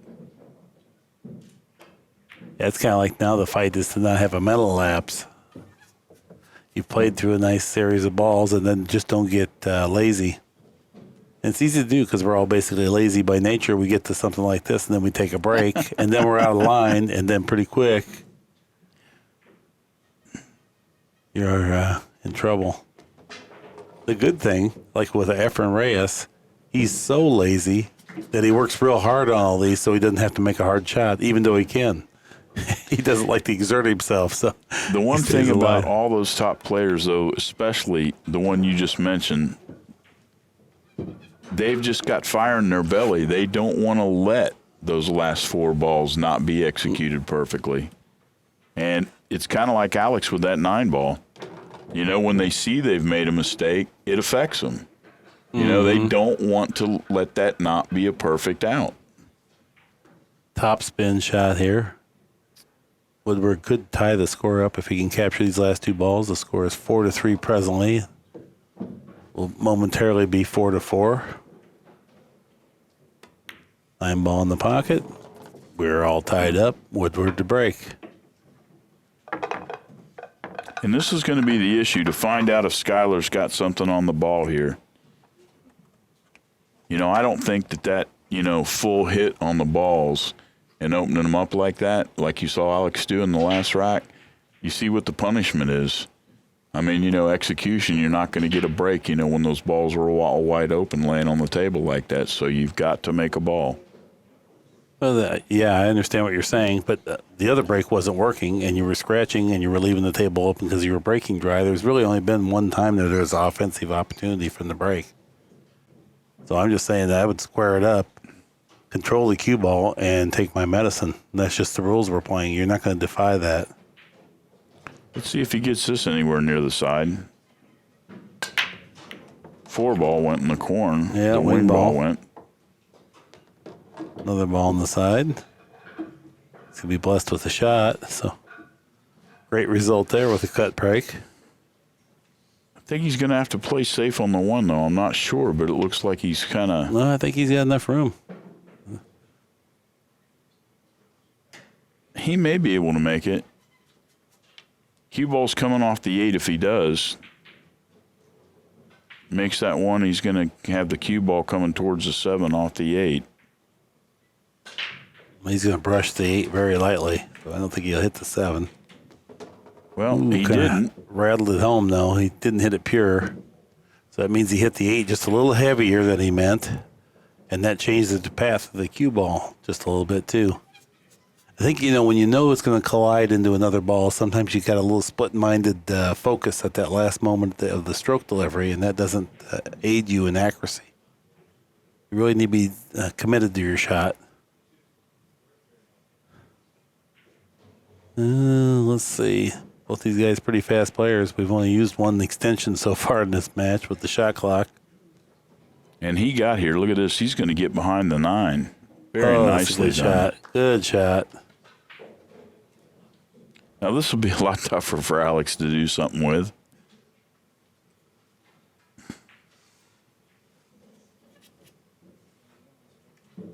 S1: Yeah, it's kind of like now the fight is to not have a mental lapse. You've played through a nice series of balls and then just don't get lazy. And it's easy to do because we're all basically lazy by nature. We get to something like this and then we take a break and then we're out of line and then pretty quick you're in trouble. The good thing, like with Efren Reyes, he's so lazy that he works real hard on all these so he doesn't have to make a hard shot, even though he can. He doesn't like to exert himself. So
S2: the one thing about all those top players, though, especially the one you just mentioned, they've just got fire in their belly. They don't want to let those last 4 balls not be executed perfectly. And it's kind of like Alex with that 9 ball. You know, when they see they've made a mistake, it affects them. You know, they don't want to let that not be a perfect out.
S1: Top spin shot here. Woodward could tie the score up if he can capture these last 2 balls. The score is 4-3 presently. Will momentarily be 4-4. 9 ball in the pocket. We're all tied up. Woodward to break.
S2: And this is going to be the issue, to find out if Skyler's got something on the ball here. You know, I don't think that, you know, full hit on the balls and opening them up like that, like you saw Alex do in the last rack, you see what the punishment is. I mean, you know, execution, you're not going to get a break, you know, when those balls are all wide open laying on the table like that. So you've got to make a ball.
S1: Well, yeah, I understand what you're saying, but the other break wasn't working, and you were scratching, and you were leaving the table open because you were breaking dry. There's really only been one time that there's an offensive opportunity from the break. So I'm just saying that I would square it up, control the cue ball, and take my medicine. That's just the rules we're playing. You're not going to defy that.
S2: Let's see if he gets this anywhere near the side. 4 ball went in the corn.
S1: Yeah,
S2: the wing ball went.
S1: Another ball on the side. He's going to be blessed with a shot. So great result there with a cut break.
S2: I think he's going to have to play safe on the 1, though. I'm not sure, but it looks like he's kind of...
S1: No, I think he's got enough room.
S2: He may be able to make it. Cue ball's coming off the 8 if he does. Makes that 1, he's going to have the cue ball coming towards the 7 off the 8.
S1: He's going to brush the 8 very lightly, but I don't think he'll hit the 7.
S2: Well,
S1: Ooh,
S2: he didn't.
S1: Rattled it home, though. He didn't hit it pure. So that means he hit the 8 just a little heavier than he meant. And that changed the path of the cue ball just a little bit, too. I think, when you know it's going to collide into another ball, sometimes you got a little split-minded focus at that last moment of the stroke delivery, and that doesn't aid you in accuracy. You really need to be committed to your shot. Let's see. Both these guys pretty fast players. We've only used one extension so far in this match with the shot clock.
S2: And he got here. Look at this. He's going to get behind the 9. Very nicely
S1: good
S2: done.
S1: shot. Good shot.
S2: Now, this will be a lot tougher for Alex to do something with.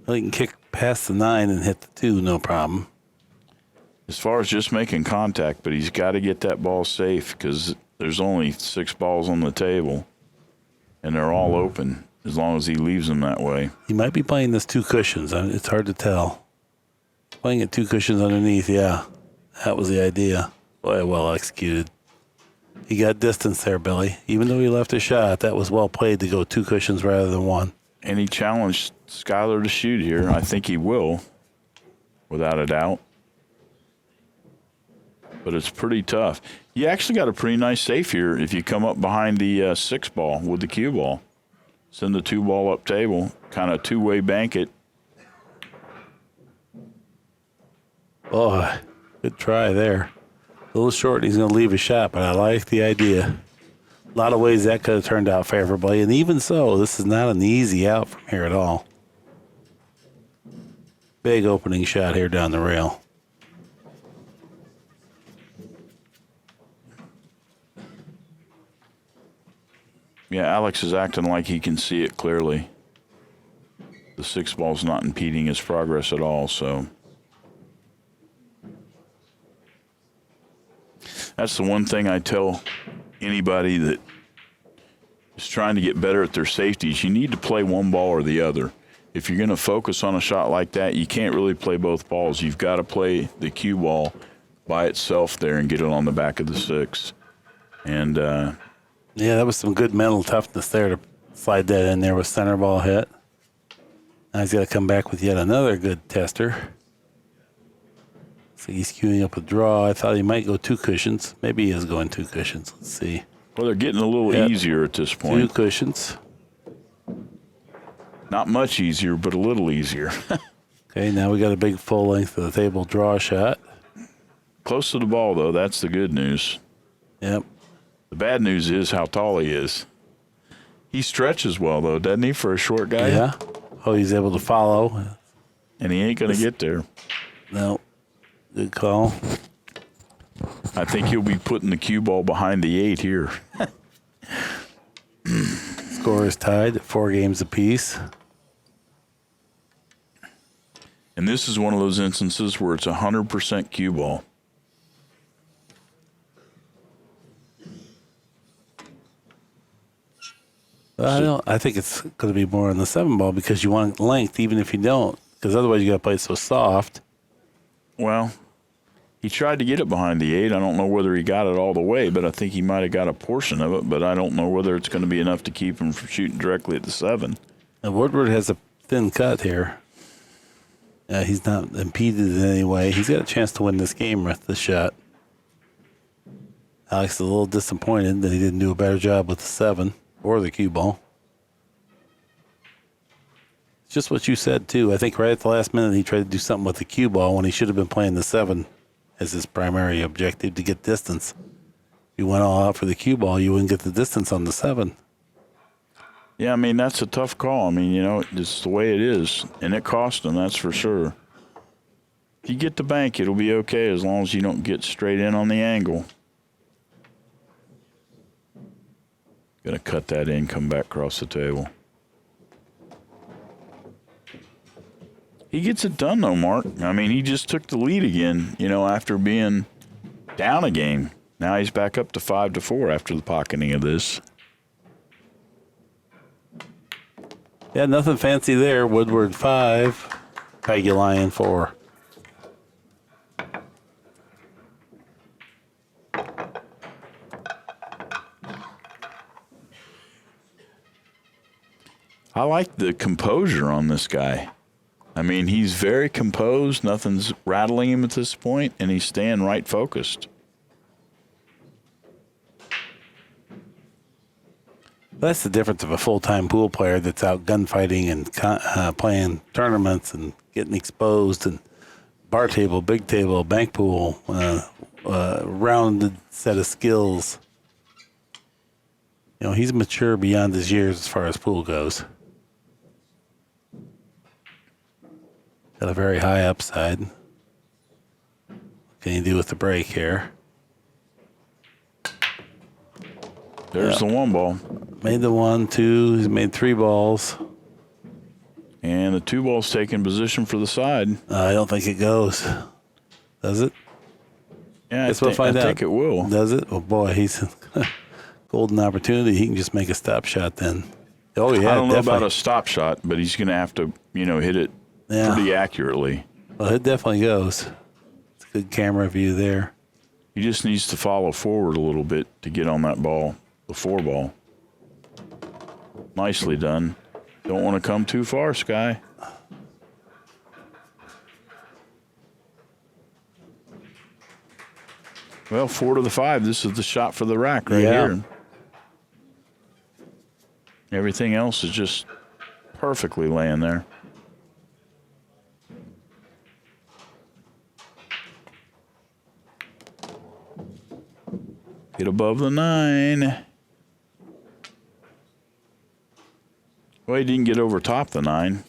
S1: Well, he can kick past the 9 and hit the 2, no problem.
S2: As far as just making contact, but he's got to get that ball safe because there's only 6 balls on the table, and they're all open as long as he leaves them that way.
S1: He might be playing this 2 cushions. It's hard to tell. Playing it 2 cushions underneath, yeah. That was the idea. Boy, well executed. He got distance there, Billy. Even though he left a shot, that was well played to go 2 cushions rather than 1.
S2: And he challenged Skyler to shoot here. I think he will, without a doubt. But it's pretty tough. You actually got a pretty nice safe here if you come up behind the 6 ball with the cue ball. Send the 2 ball up table, kind of 2-way bank it.
S1: Oh, good try there. A little short, and he's going to leave a shot, but I like the idea. A lot of ways that could have turned out favorably, and even so, this is not an easy out from here at all. Big opening shot here down the rail.
S2: Yeah, Alex is acting like he can see it clearly. The 6 ball's not impeding his progress at all, so. That's the one thing I tell anybody that is trying to get better at their safeties. You need to play one ball or the other. If you're going to focus on a shot like that, you can't really play both balls. You've got to play the cue ball by itself there and get it on the back of the 6. And
S1: yeah, that was some good mental toughness there to slide that in there with center ball hit. Now he's got to come back with yet another good tester. So he's queuing up a draw. I thought he might go 2 cushions. Maybe he is going 2 cushions. Let's see.
S2: Well, they're getting a little easier at this point.
S1: 2 cushions.
S2: Not much easier, but a little easier.
S1: Okay, now we got a big full length of the table draw shot.
S2: Close to the ball, though. That's the good news.
S1: Yep.
S2: The bad news is how tall he is. He stretches well, though, doesn't he, for a short guy?
S1: Yeah. Oh, he's able to follow.
S2: And he ain't going to get there.
S1: No. Good call.
S2: I think he'll be putting the cue ball behind the 8 here.
S1: Score is tied at 4 games apiece.
S2: And this is one of those instances where it's 100% cue ball.
S1: I think it's going to be more on the 7 ball because you want length even if you don't, because otherwise you got to play it so soft.
S2: Well, he tried to get it behind the 8. I don't know whether he got it all the way, but I think he might have got a portion of it, but I don't know whether it's going to be enough to keep him from shooting directly at the 7.
S1: And Woodward has a thin cut here. He's not impeded in any way. He's got a chance to win this game with this shot. Alex is a little disappointed that he didn't do a better job with the 7 or the cue ball. It's just what you said, too. I think right at the last minute he tried to do something with the cue ball when he should have been playing the 7 as his primary objective to get distance. If you went all out for the cue ball, you wouldn't get the distance on the 7.
S2: Yeah, I mean, that's a tough call. I mean, you know, it's the way it is, and it cost him, that's for sure. If you get the bank, it'll be okay as long as you don't get straight in on the angle. Gonna cut that in, come back across the table. He gets it done, though, Mark. I mean, he just took the lead again, you know, after being down a game. Now he's back up to 5-4 after the pocketing of this.
S1: Yeah, nothing fancy there. Woodward 5, Pagulayan 4.
S2: I like the composure on this guy. I mean, he's very composed. Nothing's rattling him at this point, and he's staying right focused.
S1: That's the difference of a full-time pool player that's out gunfighting and playing tournaments and getting exposed and bar table, big table, bank pool, rounded set of skills. You know, he's mature beyond his years as far as pool goes. Got a very high upside. What can you do with the break here?
S2: There's the one ball.
S1: Made the 1, 2. He's made 3 balls.
S2: And the 2 ball's taking position for the side.
S1: I don't think it goes. Does it?
S2: Yeah,
S1: Guess we'll find out.
S2: I think it will.
S1: Does it? Oh, boy, he's golden opportunity. He can just make a stop shot then. Oh, yeah,
S2: I don't know
S1: definitely.
S2: about a stop shot, but he's going to have to, hit it pretty accurately.
S1: Well, it definitely goes. It's a good camera view there.
S2: He just needs to follow forward a little bit to get on that ball, the 4 ball. Nicely done. Don't want to come too far, Sky. Well, 4 to the 5. This is the shot for the rack right here. Everything else is just perfectly laying there. Get above the 9. Well, he didn't get over top the 9.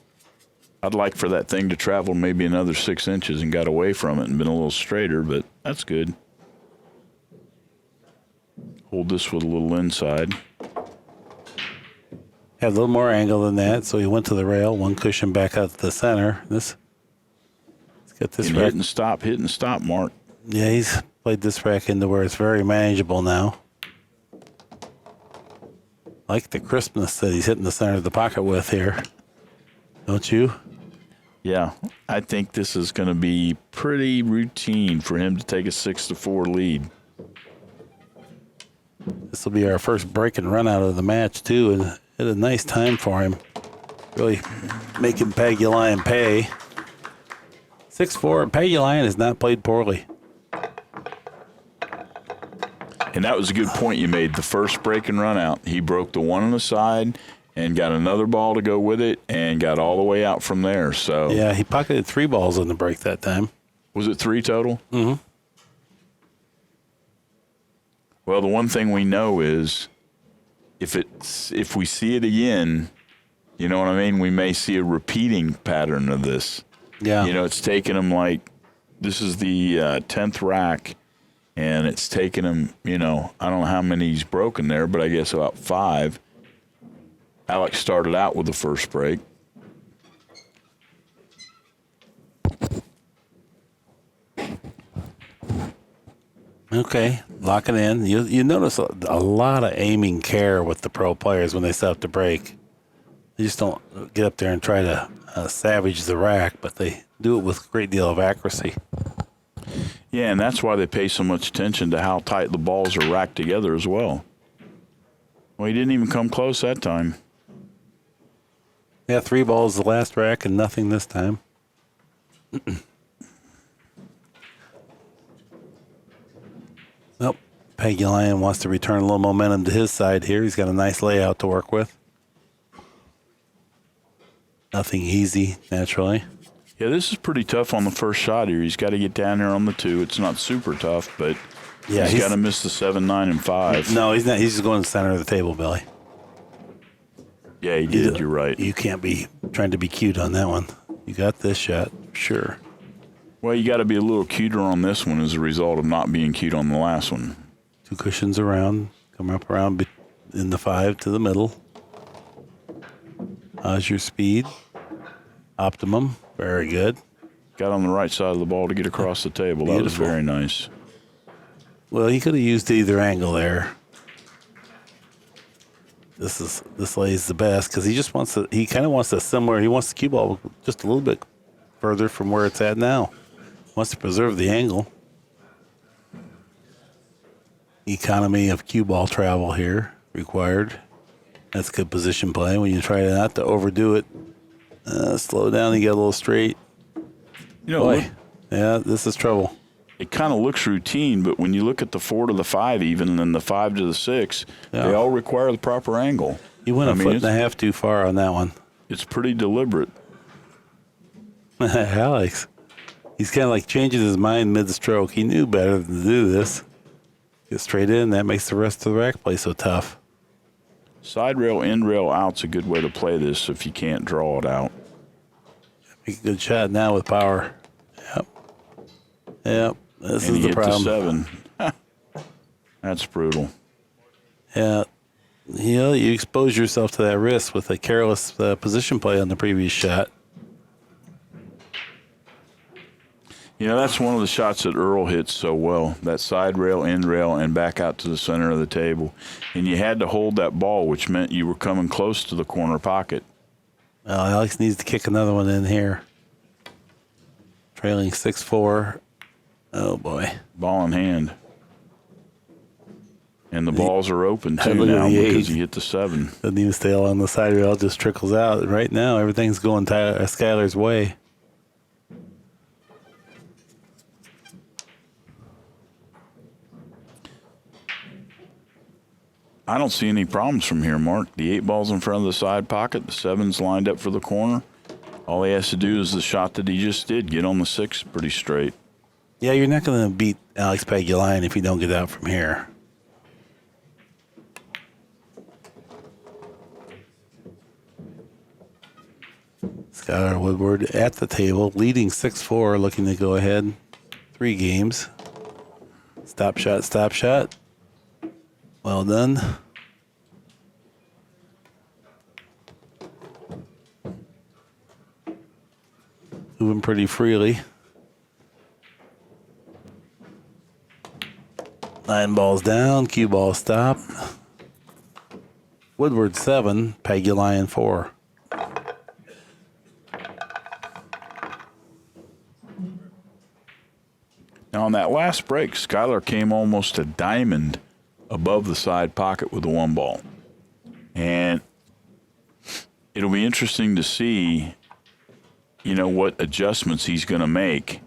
S2: I'd like for that thing to travel maybe another 6 inches and got away from it and been a little straighter, but that's good. Hold this with a little inside.
S1: Had a little more angle than that, so he went to the rail, 1 cushion back out to the center. Let's get this rack.
S2: Hit and stop, Mark.
S1: Yeah, he's played this rack into where it's very manageable now. Like the crispness that he's hitting the center of the pocket with here. Don't you?
S2: Yeah, I think this is going to be pretty routine for him to take a 6-4 lead.
S1: This will be our first break and run out of the match, too, and had a nice time for him. Really making Pagulayan pay. 6-4. Pagulayan has not played poorly.
S2: And that was a good point you made. The first break and run out, he broke the 1 on the side and got another ball to go with it and got all the way out from there. So
S1: yeah, he pocketed 3 balls in the break that time.
S2: Was it 3 total?
S1: Mm-hmm.
S2: Well, the one thing we know is if we see it again, you know what I mean? We may see a repeating pattern of this.
S1: Yeah.
S2: It's taken him this is the 10th rack. And it's taken him, I don't know how many he's broken there, but I guess about 5. Alex started out with the first break.
S1: Okay, lock it in. You notice a lot of aiming care with the pro players when they set up the break. They just don't get up there and try to savage the rack, but they do it with a great deal of accuracy.
S2: Yeah, and that's why they pay so much attention to how tight the balls are racked together as well. Well, he didn't even come close that time.
S1: Yeah, 3 balls the last rack and nothing this time. Well, Pagulayan wants to return a little momentum to his side here. He's got a nice layout to work with. Nothing easy, naturally.
S2: Yeah, this is pretty tough on the first shot here. He's got to get down there on the 2. It's not super tough, but
S1: yeah,
S2: he's got to miss the 7, 9, and 5.
S1: No, he's not. He's just going to the center of the table, Billy.
S2: Yeah, he did. You're right.
S1: You can't be trying to be cute on that one. You got this shot, sure.
S2: Well, you got to be a little cuter on this one as a result of not being cute on the last one.
S1: 2 cushions around, come up around in the 5 to the middle. How's your speed? Optimum. Very good.
S2: Got on the right side of the ball to get across the table.
S1: Beautiful.
S2: That was very nice.
S1: Well, he could have used either angle there. This lays the best because he just wants to. He kind of wants a similar. He wants the cue ball just a little bit further from where it's at now. Wants to preserve the angle. Economy of cue ball travel here required. That's good position play when you try not to overdo it. Slow down and get a little straight.
S2: You know,
S1: Boy, yeah, this is trouble.
S2: It kind of looks routine, but when you look at the 4 to the 5 even, and then the 5 to the 6, they all require the proper angle.
S1: You went a foot and a half too far on that one.
S2: It's pretty deliberate.
S1: Alex, he's kind of like changing his mind mid-stroke. He knew better than to do this. Get straight in. That makes the rest of the rack play so tough.
S2: Side rail, end rail out's a good way to play this if you can't draw it out.
S1: Make a good shot now with power. Yep. This is the problem.
S2: To 7. That's brutal.
S1: Yeah. You know, you expose yourself to that risk with a careless position play on the previous shot.
S2: You know, that's one of the shots that Earl hits so well. That side rail, end rail, and back out to the center of the table. And you had to hold that ball, which meant you were coming close to the corner pocket.
S1: Well, Alex needs to kick another one in here. Trailing 6-4. Oh, boy.
S2: Ball in hand. And the balls are open, too, now because he hit the 7.
S1: Doesn't even stay along the side rail. It just trickles out. Right now, everything's going Skyler's way.
S2: I don't see any problems from here, Mark. The 8 ball's in front of the side pocket. The 7's lined up for the corner. All he has to do is the shot that he just did. Get on the 6 pretty straight.
S1: Yeah, you're not going to beat Alex PAGULAYAN if you don't get out from here. Skyler Woodward at the table, leading 6-4, looking to go ahead 3 games. Stop shot, stop shot. Well done. Moving pretty freely. 9 balls down, cue ball stop. Woodward 7, PAGULAYAN 4.
S2: Now, on that last break, Skyler came almost a diamond above the side pocket with the 1 ball. And it'll be interesting to see, you know, what adjustments he's going to make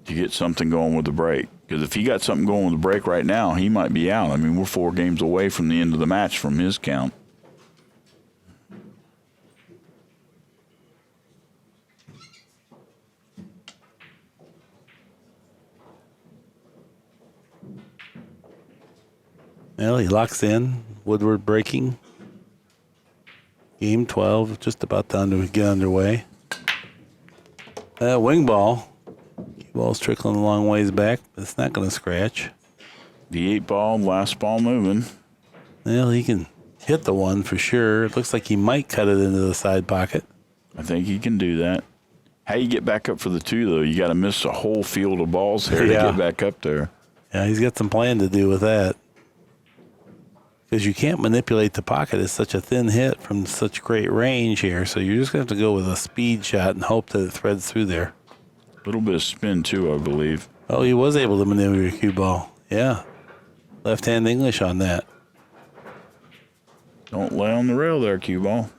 S2: to get something going with the break. Because if he got something going with the break right now, he might be out. I mean, we're 4 games away from the end of the match from his count.
S1: Well, he locks in. Woodward breaking. Game 12, just about to get underway. Wing ball. Cue ball's trickling a long ways back, but it's not going to scratch.
S2: The 8 ball, last ball moving.
S1: Well, he can hit the 1 for sure. It looks like he might cut it into the side pocket.
S2: I think he can do that. How you get back up for the 2, though? You got to miss a whole field of balls there to get back up there.
S1: Yeah, he's got some plan to do with that. Because you can't manipulate the pocket. It's such a thin hit from such great range here. So you're just going to have to go with a speed shot and hope that it threads through there.
S2: A little bit of spin, too, I believe.
S1: Oh, he was able to maneuver a cue ball. Yeah. Left-hand English on that.
S2: Don't lay on the rail there, cue ball.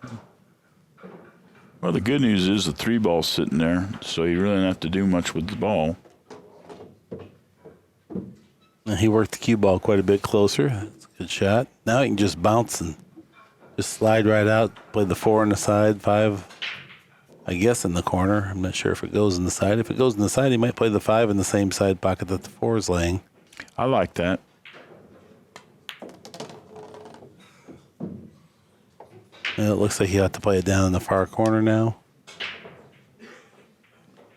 S2: Well, the good news is the 3 ball's sitting there, so you really don't have to do much with the ball.
S1: And he worked the cue ball quite a bit closer. That's a good shot. Now he can just bounce and just slide right out, play the 4 on the side, 5, I guess, in the corner. I'm not sure if it goes in the side. If it goes in the side, he might play the 5 in the same side pocket that the 4 is laying.
S2: I like that.
S1: And it looks like he ought to play it down in the far corner now.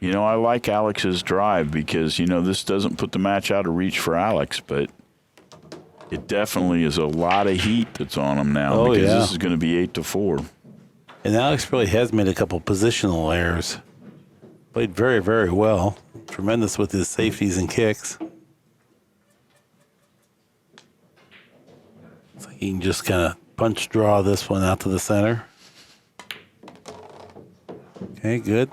S2: You know, I like Alex's drive because, you know, this doesn't put the match out of reach for Alex, but it definitely is a lot of heat that's on him now because this is going to be 8-4.
S1: And Alex really has made a couple positional errors. Played very, very well. Tremendous with his safeties and kicks. So he can just kind of punch draw this one out to the center. Okay, good.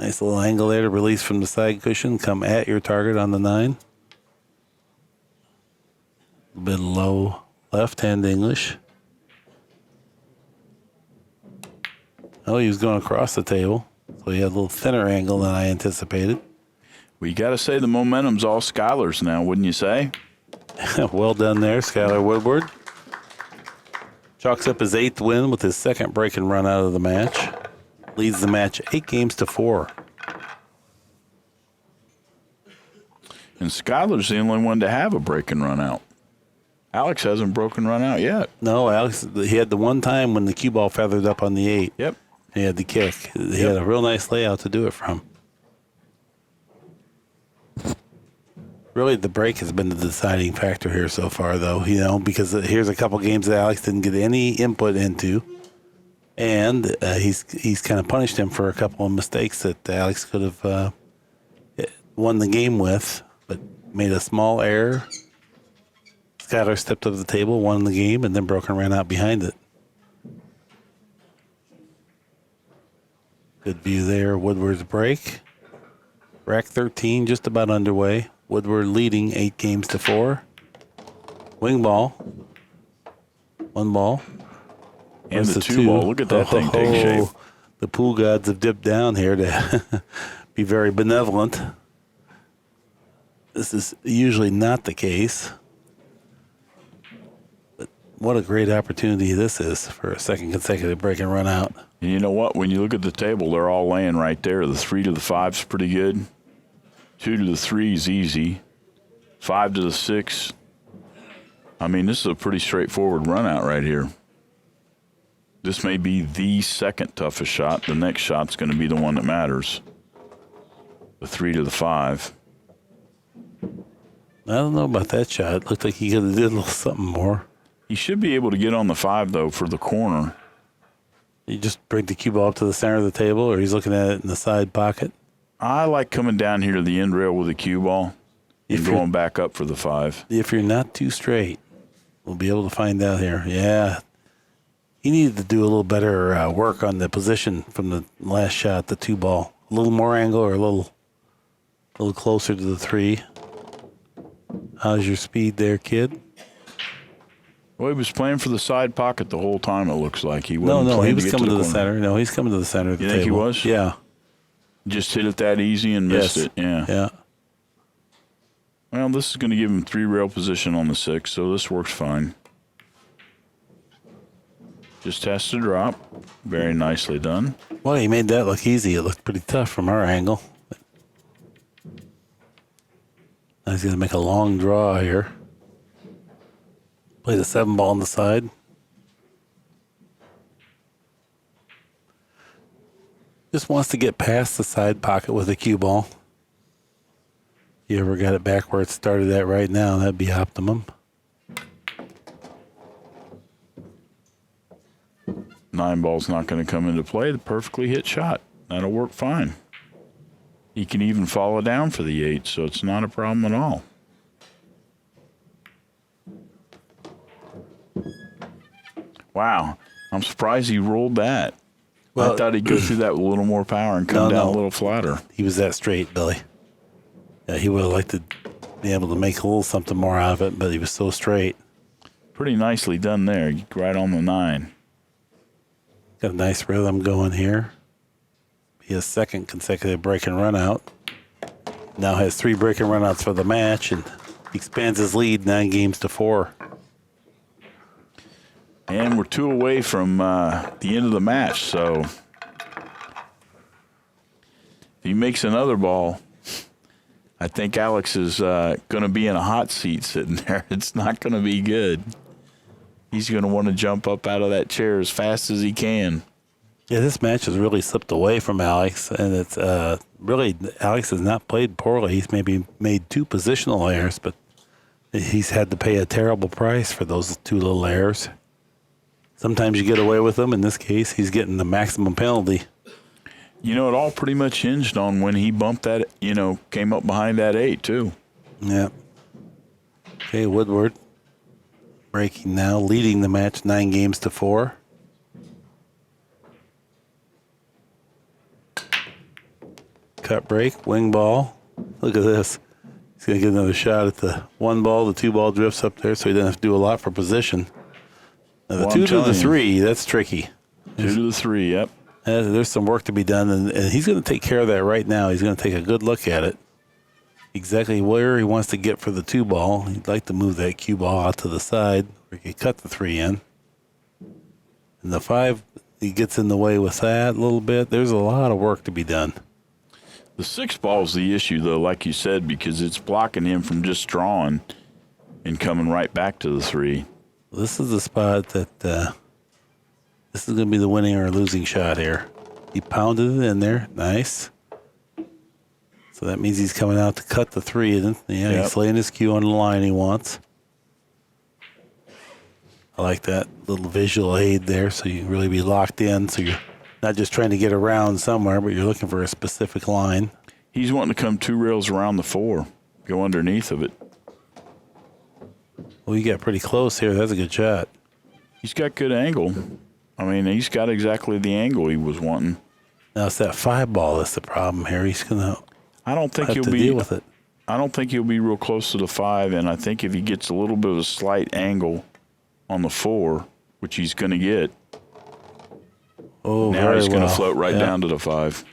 S1: Nice little angle there to release from the side cushion. Come at your target on the 9. A bit low left-hand English. Oh, he was going across the table. So he had a little thinner angle than I anticipated.
S2: Well, you got to say the momentum's all Skyler's now, wouldn't you say?
S1: Well done there, Skyler Woodward. Chalks up his 8th win with his second break and run out of the match. Leads the match 8-4.
S2: And Skyler's the only one to have a break and run out. Alex hasn't broken run out yet.
S1: No, Alex, he had the one time when the cue ball feathered up on the 8.
S2: Yep.
S1: He had the kick. He had a real nice layout to do it from. Really, the break has been the deciding factor here so far, though, because here's a couple games that Alex didn't get any input into, and he's kind of punished him for a couple of mistakes that Alex could have won the game with, but made a small error. Skyler stepped up to the table, won the game, and then broke and ran out behind it. Good view there. Woodward's break. Rack 13 just about underway. Woodward leading 8-4. Wing ball. 1 ball.
S2: And the 2 ball. Look at that thing take shape.
S1: The pool gods have dipped down here to be very benevolent. This is usually not the case. But what a great opportunity this is for a second consecutive break and run out.
S2: And you know what? When you look at the table, they're all laying right there. The 3 to the 5 is pretty good. 2 to the 3 is easy. 5 to the 6. I mean, this is a pretty straightforward run out right here. This may be the second toughest shot. The next shot's going to be the one that matters. The 3 to the 5.
S1: I don't know about that shot. It looked like he could have did a little something more.
S2: He should be able to get on the 5, though, for the corner.
S1: You just bring the cue ball up to the center of the table, or he's looking at it in the side pocket?
S2: I like coming down here to the end rail with the cue ball and going back up for the 5.
S1: If you're not too straight, we'll be able to find out here. Yeah. He needed to do a little better work on the position from the last shot, the 2 ball. A little more angle or a little closer to the 3. How's your speed there, kid?
S2: Well, he was playing for the side pocket the whole time, it looks like. He wasn't
S1: No, he
S2: playing
S1: was coming to the
S2: corner.
S1: center. No, he's coming to the center of the
S2: You
S1: table.
S2: think he was?
S1: Yeah.
S2: Just hit it that easy and missed it. Yeah.
S1: Yeah.
S2: Well, this is going to give him 3 rail position on the 6, so this works fine. Just has to drop. Very nicely done.
S1: Well, he made that look easy. It looked pretty tough from our angle. Now he's going to make a long draw here. Play the 7 ball on the side. Just wants to get past the side pocket with a cue ball. If you ever got it back where it started at right now, that'd be optimum.
S2: 9 ball's not going to come into play. The perfectly hit shot. That'll work fine. He can even follow down for the 8, so it's not a problem at all. Wow. I'm surprised he rolled that.
S1: Well,
S2: I thought he'd go through that with a little more power and come down a little flatter.
S1: He was that straight, Billy. Yeah, he would have liked to be able to make a little something more out of it, but he was so straight.
S2: Pretty nicely done there. Right on the 9.
S1: Got a nice rhythm going here. Be his second consecutive break and run out. Now has 3 break and run outs for the match and expands his lead 9-4.
S2: And we're 2 away from the end of the match, so if he makes another ball, I think Alex is going to be in a hot seat sitting there. It's not going to be good. He's going to want to jump up out of that chair as fast as he can.
S1: Yeah, this match has really slipped away from Alex, and it's really, Alex has not played poorly. He's maybe made 2 positional errors, but he's had to pay a terrible price for those 2 little errors. Sometimes you get away with them. In this case, he's getting the maximum penalty.
S2: You know, it all pretty much hinged on when he bumped that, came up behind that 8, too.
S1: Yeah. Okay, Woodward breaking now, leading the match 9-4. cut break, wing ball. Look at this. He's going to get another shot at the 1 ball. The 2 ball drifts up there, so he doesn't have to do a lot for position. Now, the 2 to the 3, that's tricky.
S2: 2 to the 3, yep.
S1: There's some work to be done, and he's going to take care of that right now. He's going to take a good look at it. Exactly where he wants to get for the 2 ball. He'd like to move that cue ball out to the side where he can cut the 3 in. And the 5, he gets in the way with that a little bit. There's a lot of work to be done.
S2: The 6 ball is the issue, though, like you said, because it's blocking him from just drawing and coming right back to the 3.
S1: This is the spot that this is going to be the winning or losing shot here. He pounded it in there. Nice. So that means he's coming out to cut the 3. And yeah, he's laying his cue on the line he wants. I like that little visual aid there, so you can really be locked in. So you're not just trying to get around somewhere, but you're looking for a specific line.
S2: He's wanting to come 2 rails around the 4, go underneath of it.
S1: Well, you got pretty close here. That's a good shot.
S2: He's got good angle. I mean, he's got exactly the angle he was wanting.
S1: Now it's that 5 ball that's the problem here. He's gonna.
S2: I don't think he'll
S1: deal with it.
S2: I don't think he'll be real close to the 5, and I think if he gets a little bit of a slight angle on the 4, which he's going to get, now he's going to float right down to the 5.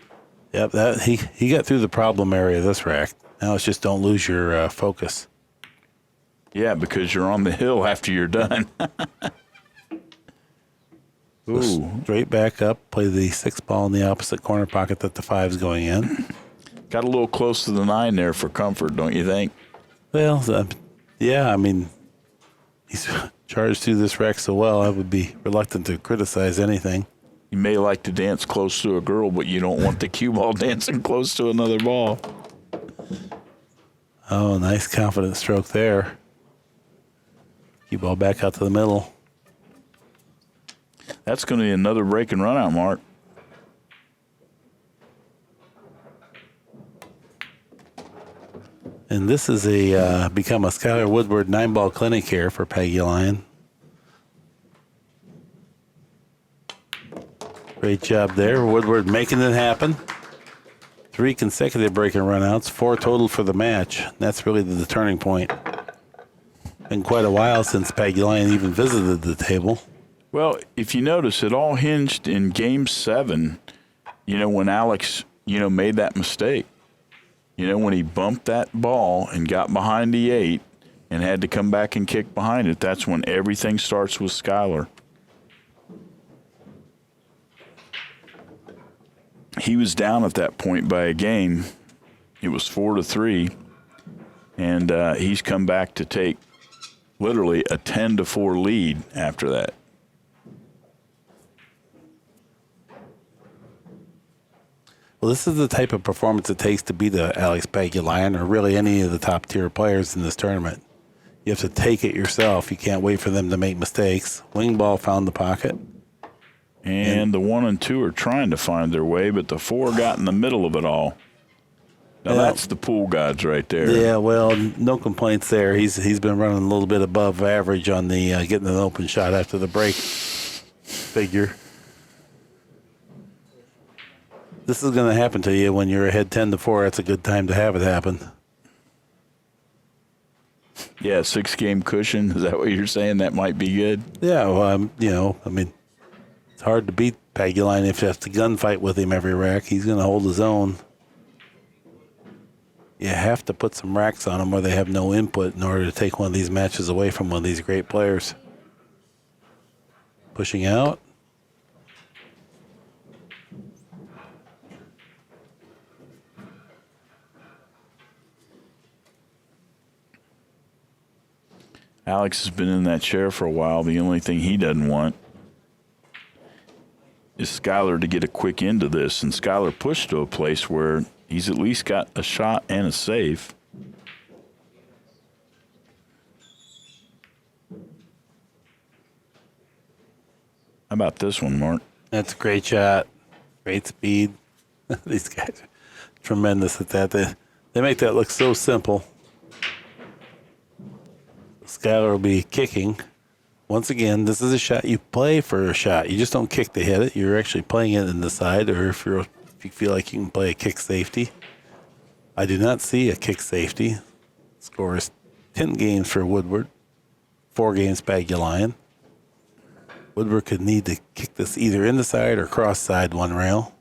S1: Yep, that he got through the problem area of this rack. Now it's just don't lose your focus.
S2: Yeah, because you're on the hill after you're done.
S1: So straight back up, play the 6 ball in the opposite corner pocket that the 5's going in.
S2: Got a little close to the 9 there for comfort, don't you think?
S1: Well, yeah, I mean, he's charged through this rack so well, I would be reluctant to criticize anything.
S2: You may like to dance close to a girl, but you don't want the cue ball dancing close to another ball.
S1: Oh, nice confident stroke there. Cue ball back out to the middle.
S2: That's going to be another break and run out, Mark.
S1: And this is become a Skyler Woodward 9-ball clinic here for Pagulayan. Great job there. Woodward making it happen. 3 consecutive break and runouts, 4 total for the match. That's really the turning point. Been quite a while since Pagulayan even visited the table.
S2: Well, if you notice, it all hinged in Game 7, when Alex, made that mistake. When he bumped that ball and got behind the 8 and had to come back and kick behind it, that's when everything starts with Skyler. He was down at that point by a game. It was 4-3, and he's come back to take literally a 10-4 lead after that.
S1: Well, this is the type of performance it takes to beat Alex Pagulayan or really any of the top-tier players in this tournament. You have to take it yourself. You can't wait for them to make mistakes. Wing ball found the pocket.
S2: And the 1 and 2 are trying to find their way, but the 4 got in the middle of it all. Now, that's the pool gods right there.
S1: Yeah, well, no complaints there. He's been running a little bit above average on the getting an open shot after the break figure. This is going to happen to you when you're ahead 10-4. That's a good time to have it happen.
S2: Yeah, 6-game cushion. Is that what you're saying? That might be good?
S1: Yeah, well, it's hard to beat Pagulayan if you have to gunfight with him every rack. He's going to hold his own. You have to put some racks on him where they have no input in order to take one of these matches away from one of these great players. Pushing out.
S2: Alex has been in that chair for a while. The only thing he doesn't want is Skyler to get a quick into this. And Skyler pushed to a place where he's at least got a shot and a save. How about this one, Mark?
S1: That's a great shot. Great speed. These guys are tremendous at that. They make that look so simple. Skyler will be kicking. Once again, this is a shot. You play for a shot. You just don't kick to hit it. You're actually playing it in the side, or if you feel like you can play a kick safety. I do not see a kick safety. Score is 10 games for Woodward, 4 games Pagulayan. Woodward could need to kick this either in the side or cross side one rail.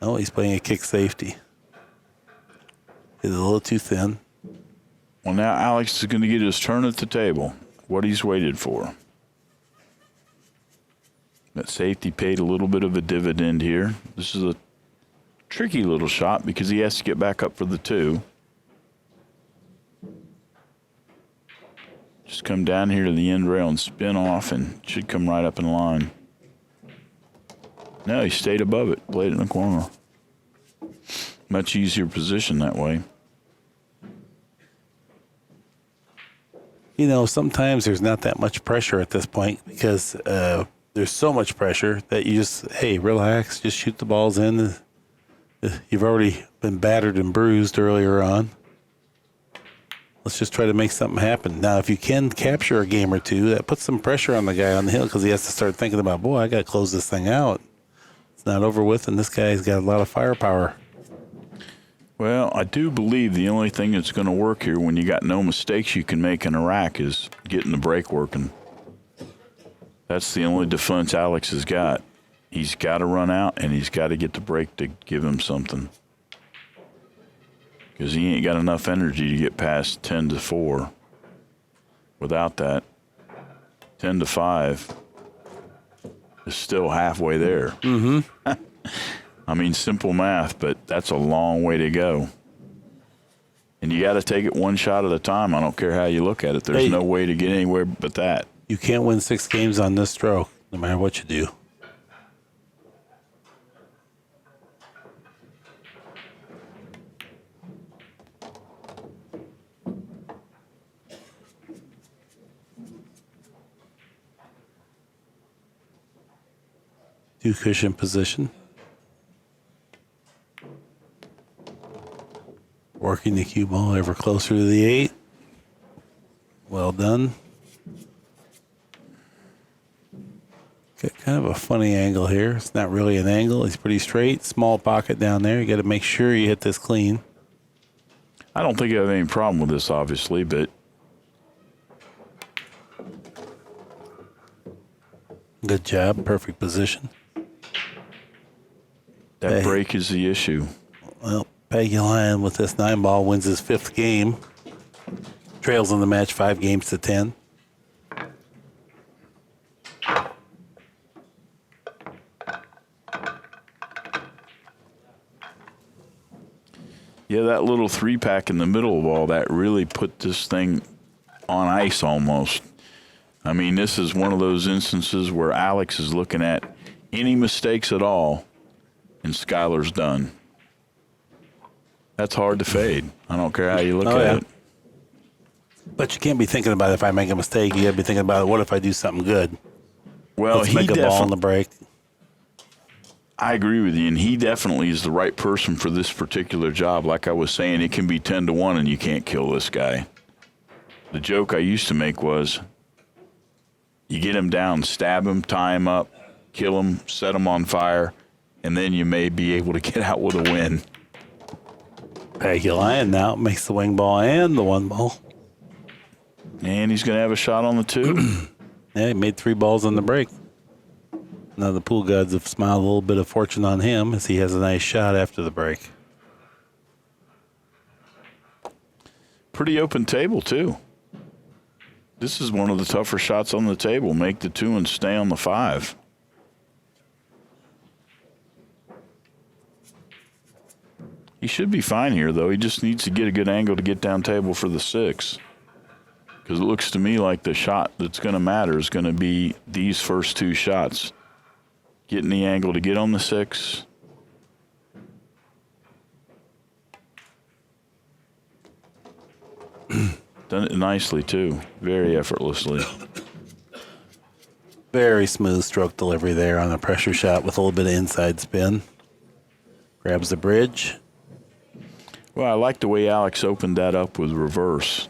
S1: No, he's playing a kick safety. It's a little too thin.
S2: Well, now Alex is going to get his turn at the table. What he's waited for. That safety paid a little bit of a dividend here. This is a tricky little shot because he has to get back up for the 2. Just come down here to the end rail and spin off and should come right up in line. No, he stayed above it, played it in the corner. Much easier position that way.
S1: You know, sometimes there's not that much pressure at this point because there's so much pressure that you just, hey, relax, just shoot the balls in. You've already been battered and bruised earlier on. Let's just try to make something happen. Now, if you can capture a game or two, that puts some pressure on the guy on the hill because he has to start thinking about, boy, I got to close this thing out. It's not over with, and this guy's got a lot of firepower.
S2: Well, I do believe the only thing that's going to work here when you got no mistakes you can make in a rack is getting the break working. That's the only defense Alex has got. He's got to run out, and he's got to get the break to give him something. Because he ain't got enough energy to get past 10-4. Without that, 10-5 is still halfway there.
S1: Mm-hmm.
S2: I mean, simple math, but that's a long way to go. And you got to take it one shot at a time. I don't care how you look at it. There's no way to get anywhere but that.
S1: You can't win 6 games on this stroke, no matter what you do. Two cushion position. Working the cue ball ever closer to the 8. Well done. Got kind of a funny angle here. It's not really an angle. It's pretty straight. Small pocket down there. You got to make sure you hit this clean.
S2: I don't think I have any problem with this, obviously, but
S1: good job. Perfect position.
S2: That break is the issue.
S1: Well, Pagulayan with this 9 ball wins his 5th game. Trails in the match 5-10.
S2: Yeah, that little 3-pack in the middle of all that really put this thing on ice almost. I mean, this is one of those instances where Alex is looking at any mistakes at all, and Skyler's done. That's hard to fade. I don't care how you look at it.
S1: But you can't be thinking about if I make a mistake. You got to be thinking about what if I do something good.
S2: Well,
S1: let's make a ball on the break.
S2: I agree with you, and he definitely is the right person for this particular job. Like I was saying, it can be 10-1, and you can't kill this guy. The joke I used to make was you get him down, stab him, tie him up, kill him, set him on fire, and then you may be able to get out with a win.
S1: Pagulayan now makes the wing ball and the 1 ball.
S2: And he's going to have a shot on the 2.
S1: Yeah, he made 3 balls on the break. Now the pool gods have smiled a little bit of fortune on him as he has a nice shot after the break.
S2: Pretty open table, too. This is one of the tougher shots on the table. Make the 2 and stay on the 5. He should be fine here, though. He just needs to get a good angle to get down table for the 6. Because it looks to me like the shot that's going to matter is going to be these first 2 shots. Getting the angle to get on the 6. Done it nicely, too. Very effortlessly.
S1: Very smooth stroke delivery there on a pressure shot with a little bit of inside spin. Grabs the bridge.
S2: Well, I like the way Alex opened that up with reverse.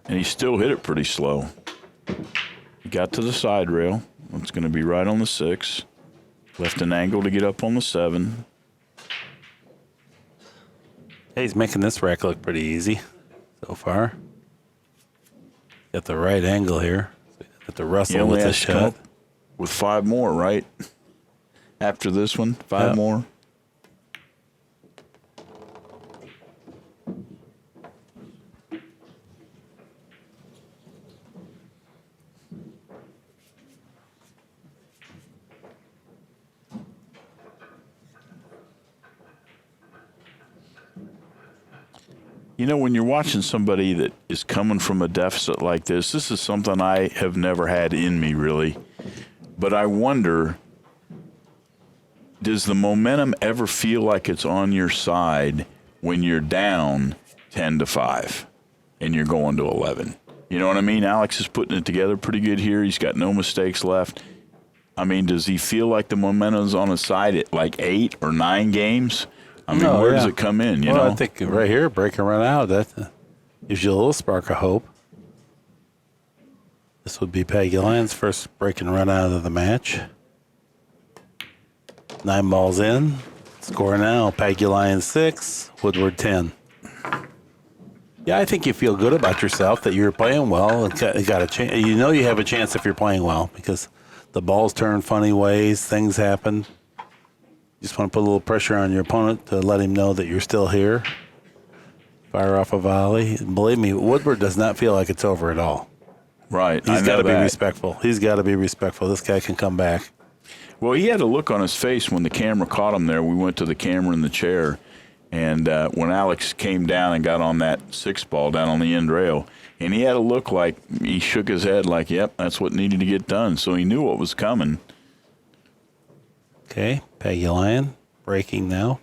S2: And he still hit it pretty slow. He got to the side rail. It's going to be right on the 6. Left an angle to get up on the 7.
S1: He's making this rack look pretty easy so far. Got the right angle here. Got the
S2: He
S1: Russell
S2: only
S1: with the
S2: has to come
S1: shot.
S2: up with 5 more, right? After this one, 5
S1: Yep.
S2: more. You know, when you're watching somebody that is coming from a deficit like this is something I have never had in me, really. But I wonder, does the momentum ever feel like it's on your side when you're down 10-5 and you're going to 11? You know what I mean? Alex is putting it together pretty good here. He's got no mistakes left. I mean, does he feel like the momentum's on his side at like 8 or 9 games? I mean, where does it come in, you know?
S1: I think right here, break and run out, that gives you a little spark of hope. This would be Pagulay's first break and run out of the match. 9 balls in. Score now, Pagulayan 6, Woodward 10. Yeah, I think you feel good about yourself that you're playing well. And got a chance. You know you have a chance if you're playing well because the balls turn funny ways, things happen. You just want to put a little pressure on your opponent to let him know that you're still here. Fire off a volley. And believe me, Woodward does not feel like it's over at all.
S2: Right.
S1: He's got to be respectful. He's got to be respectful. This guy can come back.
S2: Well, he had a look on his face when the camera caught him there. We went to the camera in the chair, and when Alex came down and got on that 6 ball down on the end rail, and he had a look like he shook his head like, yep, that's what needed to get done. So he knew what was coming.
S1: Okay, Pagulayan breaking now.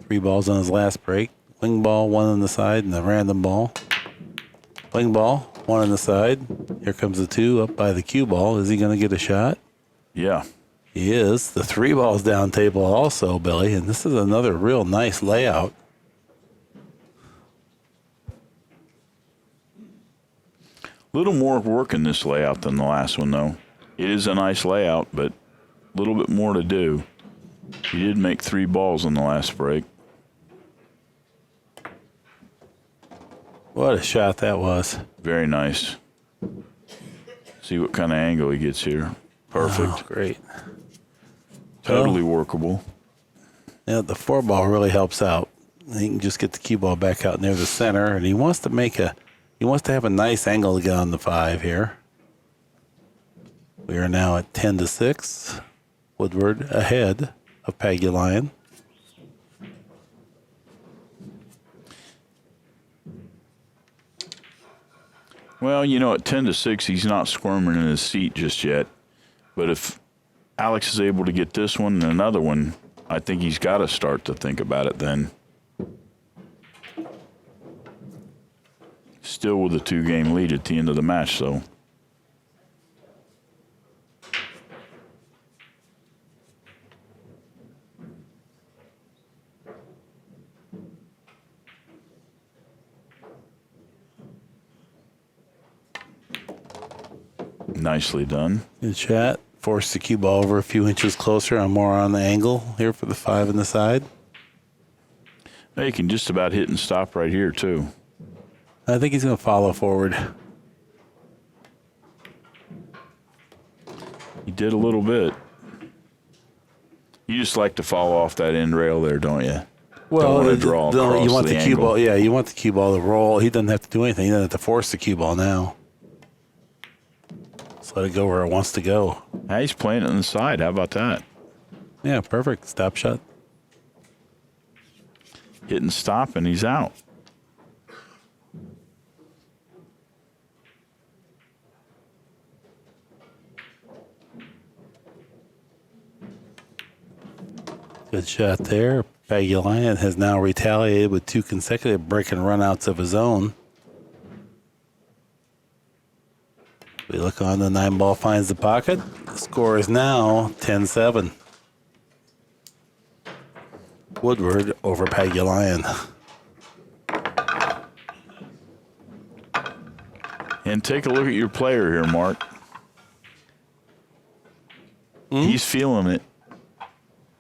S1: 3 balls on his last break. Wing ball, 1 on the side, and the random ball. Wing ball, 1 on the side. Here comes the 2 up by the cue ball. Is he going to get a shot?
S2: Yeah.
S1: He is. The 3 balls down table also, Billy, and this is another real nice layout.
S2: A little more work in this layout than the last one, though. It is a nice layout, but a little bit more to do. He did make 3 balls on the last break.
S1: What a shot that was.
S2: Very nice. See what kind of angle he gets here. Perfect.
S1: Oh, great.
S2: Totally workable.
S1: Yeah, the 4 ball really helps out. He can just get the cue ball back out near the center, and he wants to have a nice angle to get on the 5 here. We are now at 10-6. Woodward ahead of Pagulayan.
S2: Well, you know, at 10-6, he's not squirming in his seat just yet. But if Alex is able to get this one and another one, I think he's got to start to think about it then. Still with a 2-game lead at the end of the match, though. Nicely done.
S1: Good shot. Force the cue ball over a few inches closer. I'm more on the angle here for the 5 in the side.
S2: Now you can just about hit and stop right here, too.
S1: I think he's going to follow forward.
S2: He did a little bit. You just like to fall off that end rail there, don't you?
S1: Well,
S2: don't want to draw across
S1: you want the cue
S2: angle.
S1: ball. Yeah, you want the cue ball to roll. He doesn't have to do anything. He doesn't have to force the cue ball now. Just let it go where it wants to go.
S2: Now he's playing it on the side. How about that?
S1: Yeah, perfect. Stop shot.
S2: Hit and stop, and he's out.
S1: Good shot there. Pagulayan has now retaliated with 2 consecutive break and runouts of his own. We look on, the 9 ball finds the pocket. The score is now 10-7. Woodward over Pagulayan.
S2: And take a look at your player here, Mark. He's feeling it.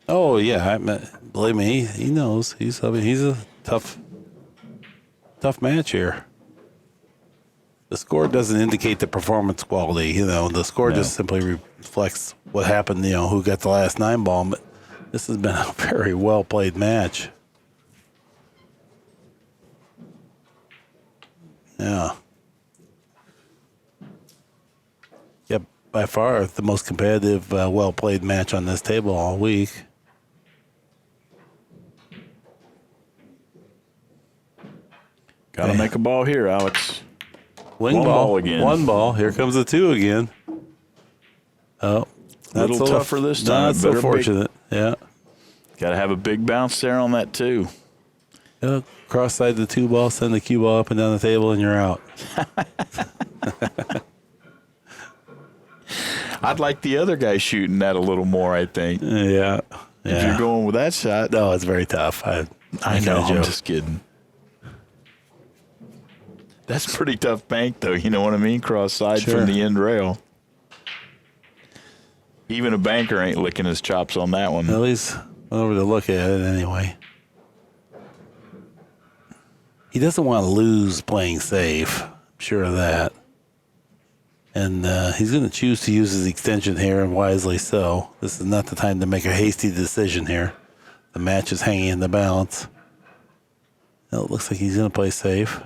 S1: Oh yeah, believe me, he knows. He's a tough match here. The score doesn't indicate the performance quality. The score just simply reflects what happened, who got the last 9 ball. But this has been a very well-played match. Yeah. Yep, by far the most competitive, well-played match on this table all week.
S2: Got to make a ball here, Alex.
S1: Wing
S2: One ball again.
S1: 1 ball. Here comes the 2 again. Oh,
S2: a little tougher this time.
S1: Not so fortunate. Yeah.
S2: Got to have a big bounce there on that 2.
S1: Cross side the 2 ball, send the cue ball up and down the table, and you're out.
S2: I'd like the other guy shooting that a little more, I think.
S1: Yeah.
S2: If you're going with that shot.
S1: No, it's very tough. I
S2: know, I'm just kidding. That's pretty tough bank, though. You know what I mean? Cross side from the end rail. Even a banker ain't licking his chops on that one.
S1: At least went over to look at it anyway. He doesn't want to lose playing safe. I'm sure of that. And he's going to choose to use his extension here, and wisely so. This is not the time to make a hasty decision here. The match is hanging in the balance. It looks like he's going to play safe.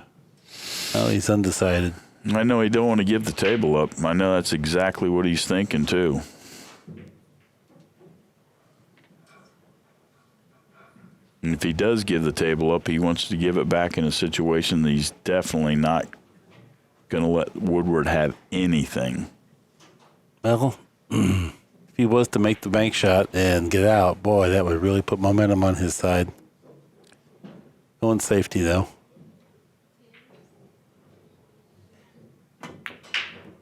S1: Oh, he's undecided.
S2: I know he don't want to give the table up. I know that's exactly what he's thinking, too. And if he does give the table up, he wants to give it back in a situation that he's definitely not going to let Woodward have anything.
S1: Well, if he was to make the bank shot and get out, boy, that would really put momentum on his side. Going safety, though.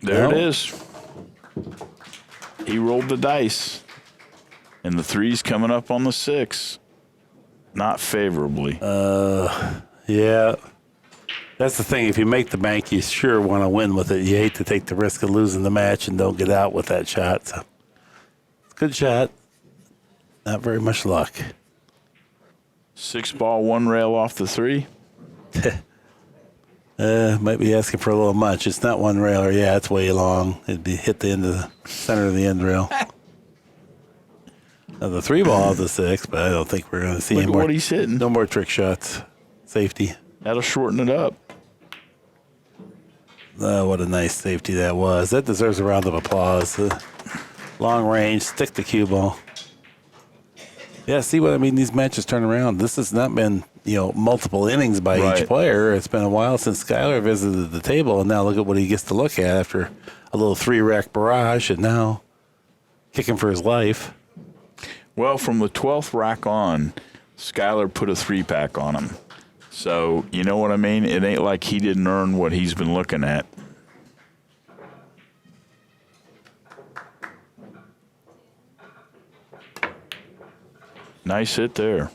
S2: There it is. He rolled the dice. And the 3's coming up on the 6. Not favorably.
S1: Yeah. That's the thing. If you make the bank, you sure want to win with it. You hate to take the risk of losing the match and don't get out with that shot. So, it's a good shot. Not very much luck.
S2: 6 ball, 1 rail off the 3.
S1: Might be asking for a little much. It's not 1 railer. Yeah, it's way long. It'd be hit the end of the center of the end rail. Now, the 3 ball of the 6, but I don't think we're going to see
S2: Look
S1: any
S2: at
S1: more.
S2: what he's hitting.
S1: No more trick shots. Safety.
S2: That'll shorten it up.
S1: What a nice safety that was. That deserves a round of applause. Long range, stick the cue ball. Yeah, see what I mean? These matches turn around. This has not been, multiple innings by each player. It's been a while since Skyler visited the table, and now look at what he gets to look at after a little 3-rack barrage, and now kicking for his life.
S2: Well, from the 12th rack on, Skyler put a 3-pack on him. So, you know what I mean? It ain't like he didn't earn what he's been looking at. Nice hit there.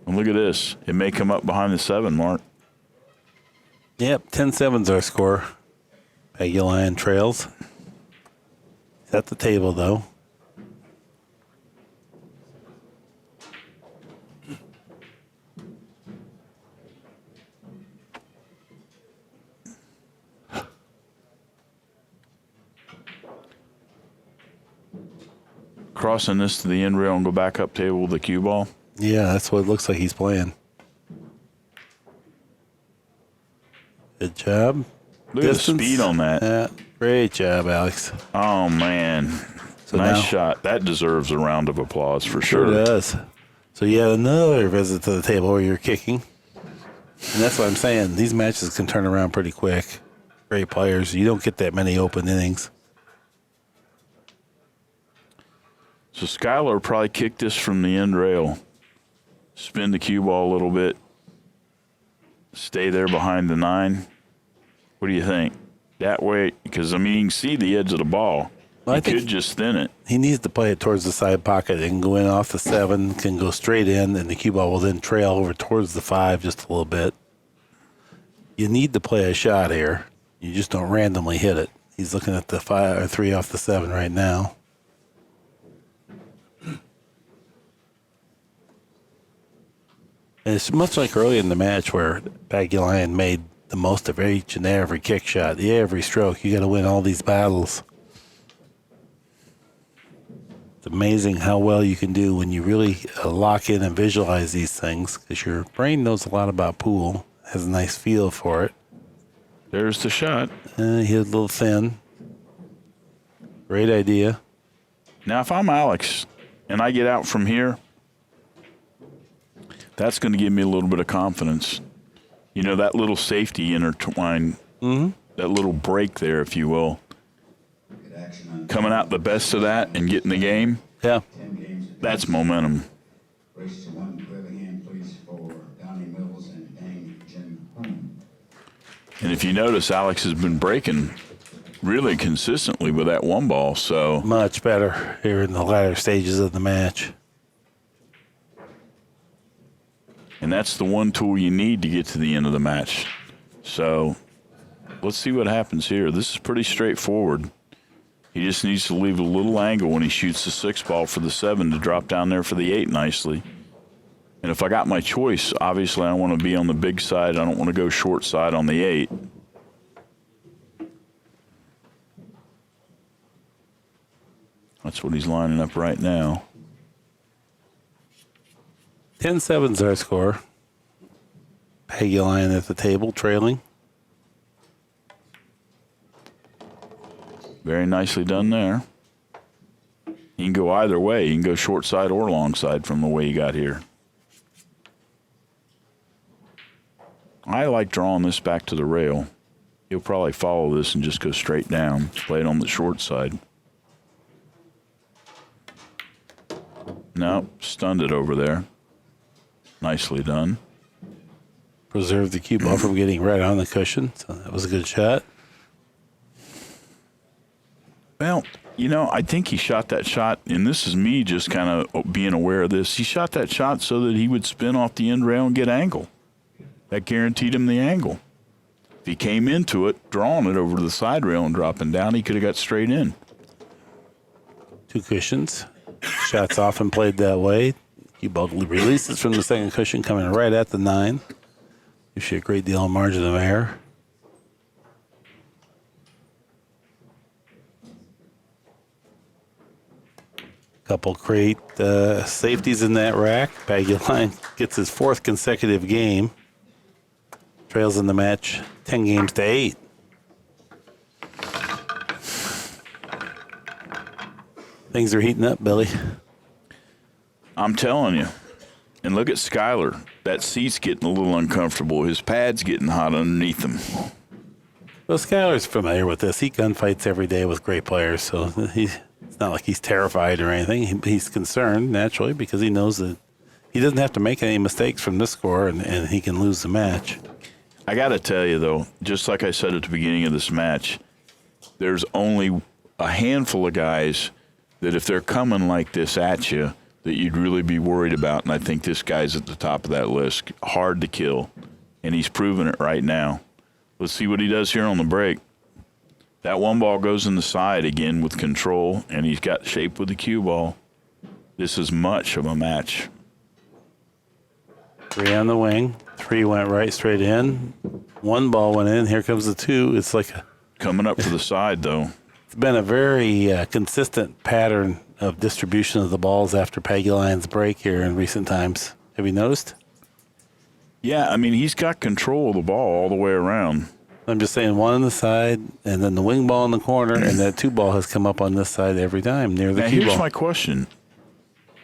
S2: And look at this. It may come up behind the 7, Mark.
S1: Yep, 10-7's our score. Pagulayan trails. He's at the table, though.
S2: Crossing this to the end rail and go back up table with the cue ball.
S1: Yeah, that's what it looks like he's playing. Good job.
S2: Look at the speed on that.
S1: Yeah, great job, Alex.
S2: Oh, man.
S1: So
S2: nice
S1: now,
S2: shot. That deserves a round of applause for sure.
S1: Sure does. So you had another visit to the table where you're kicking. And that's what I'm saying. These matches can turn around pretty quick. Great players. You don't get that many open innings.
S2: So Skyler probably kicked this from the end rail. Spin the cue ball a little bit. Stay there behind the 9. What do you think? That way, because, you can see the edge of the ball.
S1: Well,
S2: he could just thin it.
S1: He needs to play it towards the side pocket and go in off the 7, can go straight in, and the cue ball will then trail over towards the 5 just a little bit. You need to play a shot here. You just don't randomly hit it. He's looking at the 5 or 3 off the 7 right now. And it's much like early in the match where Pagulayan made the most of each and every kick shot, every stroke. You got to win all these battles. It's amazing how well you can do when you really lock in and visualize these things, because your brain knows a lot about pool, has a nice feel for it.
S2: There's the shot.
S1: He hit a little thin. Great idea.
S2: Now, if I'm Alex and I get out from here, that's going to give me a little bit of confidence. You know, that little safety intertwine, that little break there, if you will. Coming out the best of that and getting the game,
S1: Yeah.
S2: that's momentum. And if you notice, Alex has been breaking really consistently with that one ball. So
S1: Much better here in the latter stages of the match.
S2: And that's the one tool you need to get to the end of the match. So let's see what happens here. This is pretty straightforward. He just needs to leave a little angle when he shoots the 6 ball for the 7 to drop down there for the 8 nicely. And if I got my choice, obviously I want to be on the big side. I don't want to go short side on the 8. That's what he's lining up right now.
S1: 10-7's our score. Pagulayan at the table, trailing.
S2: Very nicely done there. He can go either way. He can go short side or long side from the way he got here. I like drawing this back to the rail. He'll probably follow this and just go straight down, play it on the short side. No, stunned it over there. Nicely done.
S1: Preserved the cue ball from getting right on the cushion, so that was a good shot.
S2: Well, you know, I think he shot that shot, and this is me just kind of being aware of this. He shot that shot so that he would spin off the end rail and get angle. That guaranteed him the angle. If he came into it, drawing it over to the side rail and dropping down, he could have got straight in.
S1: 2 cushions. Shots often played that way. Cue ball releases from the second cushion, coming right at the 9. Gives you a great deal of margin of error. Couple great safeties in that rack. Pagulayan gets his 4th consecutive game. Trails in the match 10 games to 8. Things are heating up, Billy.
S2: I'm telling you. And look at Skyler. That seat's getting a little uncomfortable. His pad's getting hot underneath him.
S1: Well, Skyler's familiar with this. He gunfights every day with great players, so it's not like he's terrified or anything. He's concerned, naturally, because he knows that he doesn't have to make any mistakes from this score, and he can lose the match.
S2: I got to tell you, though, just like I said at the beginning of this match, there's only a handful of guys that if they're coming like this at you, that you'd really be worried about, and I think this guy's at the top of that list. Hard to kill, and he's proving it right now. Let's see what he does here on the break. That one ball goes in the side again with control, and he's got shape with the cue ball. This is much of a match.
S1: 3 on the wing. 3 went right straight in. 1 ball went in. Here comes the 2. It's like
S2: Coming up for the side, though.
S1: It's been a very consistent pattern of distribution of the balls after Pagulayan's break here in recent times. Have you noticed?
S2: Yeah, I mean, he's got control of the ball all the way around.
S1: I'm just saying 1 on the side, and then the wing ball in the corner, and that 2 ball has come up on this side every time near the
S2: Now,
S1: cue ball.
S2: here's my question.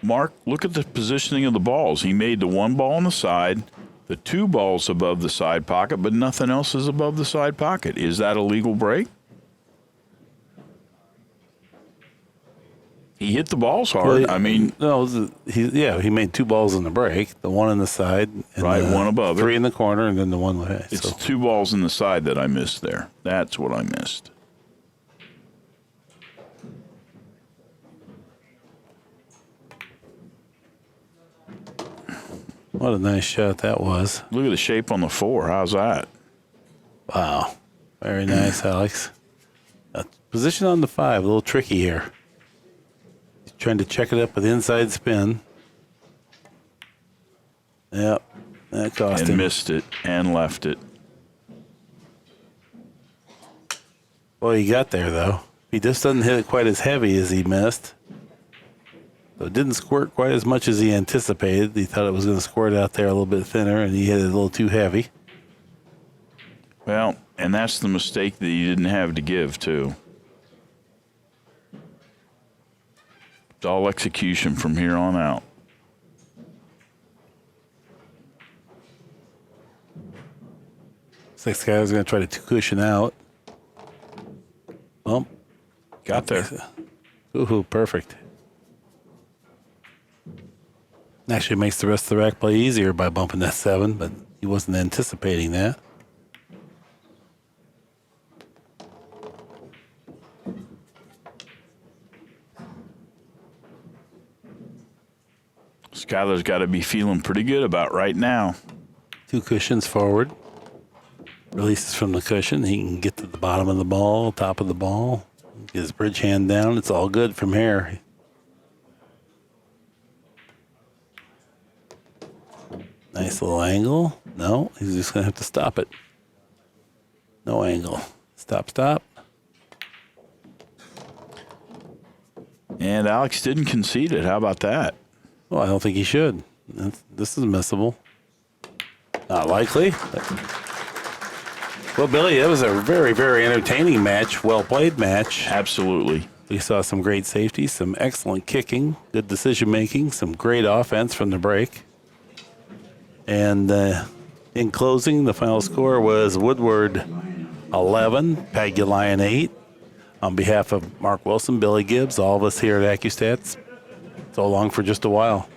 S2: Mark, look at the positioning of the balls. He made the 1 ball on the side, the 2 balls above the side pocket, but nothing else is above the side pocket. Is that a legal break? He hit the balls hard.
S1: Well,
S2: I mean,
S1: no, he made 2 balls in the break, the 1 on the side, and
S2: right,
S1: the
S2: 1 above
S1: 3
S2: it.
S1: in the corner, and then the 1 with it.
S2: It's 2 balls in the side that I missed there. That's what I missed.
S1: What a nice shot that was.
S2: Look at the shape on the 4. How's that?
S1: Wow. Very nice, Alex. Position on the 5, a little tricky here. He's trying to check it up with inside spin. Yep. That cost
S2: and
S1: him.
S2: missed it and left it.
S1: Well, he got there, though. He just doesn't hit it quite as heavy as he missed. So it didn't squirt quite as much as he anticipated. He thought it was going to squirt out there a little bit thinner, and he hit it a little too heavy.
S2: Well, and that's the mistake that he didn't have to give, too. It's all execution from here on out.
S1: Looks like Skyler's going to try to two-cushion out. Bump.
S2: Got there.
S1: Ooh, perfect. Actually makes the rest of the rack play easier by bumping that 7, but he wasn't anticipating that.
S2: Skyler's got to be feeling pretty good about right now.
S1: 2 cushions forward. Releases from the cushion. He can get to the bottom of the ball, top of the ball. Get his bridge hand down. It's all good from here. Nice little angle. No, he's just going to have to stop it. No angle. Stop, stop.
S2: And Alex didn't concede it. How about that?
S1: Well, I don't think he should. This is missable. Not likely. Well, Billy, that was a very, very entertaining match. Well-played match.
S2: Absolutely.
S1: We saw some great safety, some excellent kicking, good decision-making, some great offense from the break. And in closing, the final score was Woodward 11, Pagulayan 8. On behalf of Mark Wilson, Billy Gibbs, all of us here at Accu-Stats, so long for just a while.